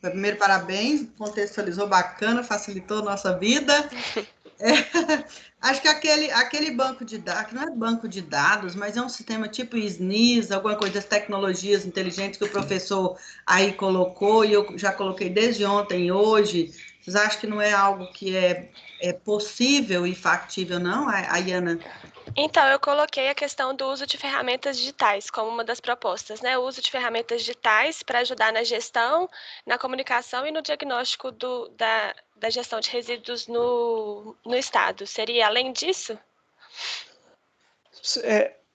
Primeiro, parabéns, contextualizou bacana, facilitou a nossa vida. Acho que aquele banco de dados, que não é banco de dados, mas é um sistema tipo SNIS, alguma coisa das tecnologias inteligentes que o professor aí colocou, e eu já coloquei desde ontem e hoje. Vocês acham que não é algo que é possível e factível, não, Ayana? Então, eu coloquei a questão do uso de ferramentas digitais como uma das propostas, né? O uso de ferramentas digitais para ajudar na gestão, na comunicação e no diagnóstico da gestão de resíduos no Estado. Seria além disso?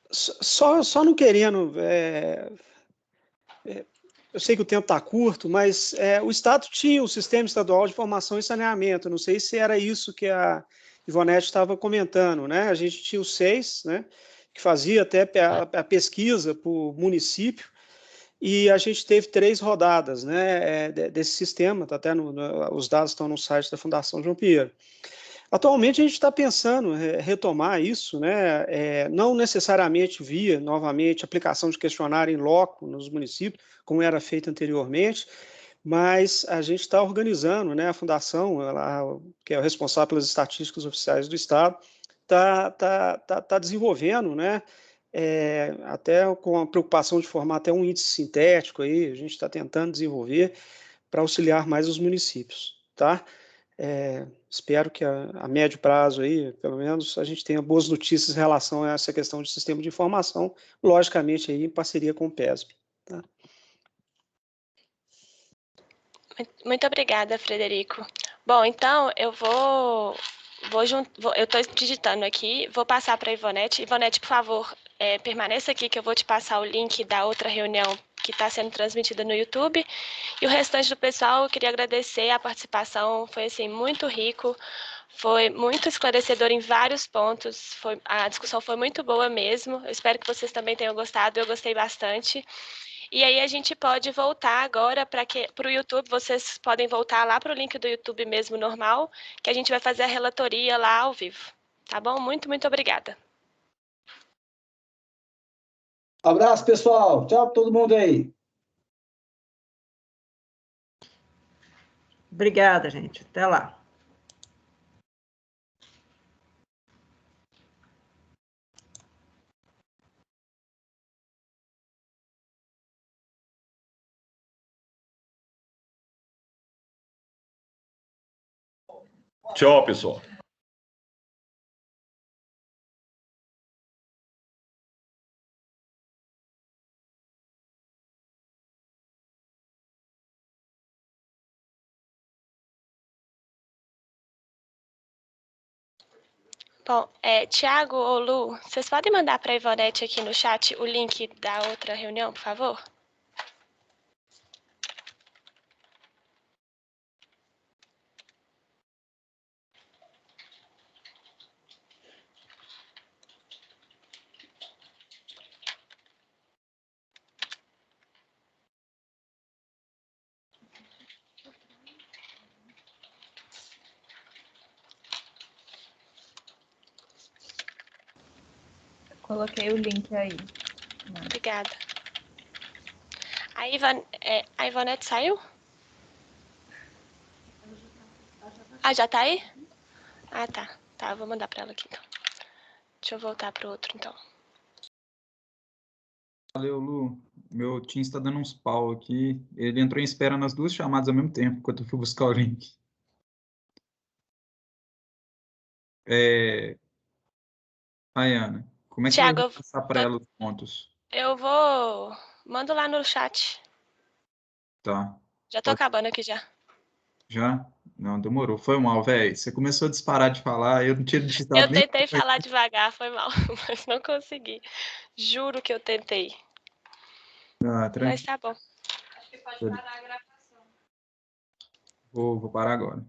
Só não querendo... eu sei que o tempo está curto, mas o Estado tinha o Sistema Estadual de Formação e Saneamento. Não sei se era isso que a Ivonete estava comentando, né? A gente tinha o SEIS, né, que fazia até a pesquisa por município, e a gente teve 3 rodadas, né, desse sistema, tá até os dados estão no site da Fundação João Pinheiro. Atualmente a gente está pensando em retomar isso, né, não necessariamente via, novamente, aplicação de questionário em loco nos municípios, como era feito anteriormente, mas a gente está organizando, né, a Fundação, que é o responsável pelas estatísticas oficiais do Estado, está desenvolvendo, né, até com a preocupação de formar até um índice sintético, aí, a gente está tentando desenvolver para auxiliar mais os municípios, tá? Espero que a médio prazo, aí, pelo menos, a gente tenha boas notícias em relação a essa questão de sistema de informação, logicamente aí, em parceria com o PESB. Tá? Muito obrigada, Frederico. Bom, então, eu eu estou digitando aqui, vou passar para a Ivonete. Ivonete, por favor, permaneça aqui que eu vou te passar o link da outra reunião que está sendo transmitida no YouTube. E o restante do pessoal, eu queria agradecer a participação, foi assim, muito rico, foi muito esclarecedor em vários pontos, a discussão foi muito boa mesmo, eu espero que vocês também tenham gostado, eu gostei bastante. E aí a gente pode voltar agora para o YouTube, vocês podem voltar lá para o link do YouTube mesmo normal, que a gente vai fazer a relatoria lá ao vivo. Tá bom? Muito, muito obrigada. Abraço, pessoal. Tchau para todo mundo aí. Obrigada, gente. Até lá. Tchau, pessoal. Bom, Tiago ou Lu, vocês podem mandar para a Ivonete aqui no chat o link da outra reunião, por favor? Coloquei o link aí. Obrigada. A Ivonete saiu? Ah, já tá aí? Ah, tá. Tá, eu vou mandar para ela aqui, então. Deixa eu voltar para o outro, então. Valeu, Lu. Meu Teams está dando uns pau aqui. Ele entrou em espera nas duas chamadas ao mesmo tempo, enquanto eu fui buscar o link. Ana, como é que Thiago, eu vou passar para ela os pontos? eu vou... Mando lá no chat. Tá. Já tô acabando aqui já. Já? Não, demorou. Foi mal, velho. Você começou a disparar de falar, eu não tinha digitado Eu nem... tentei falar devagar, foi mal, mas não consegui. Juro que eu tentei. Ah, Mas tranquilo. tá bom. Acho que pode parar a gravação. Vou parar agora.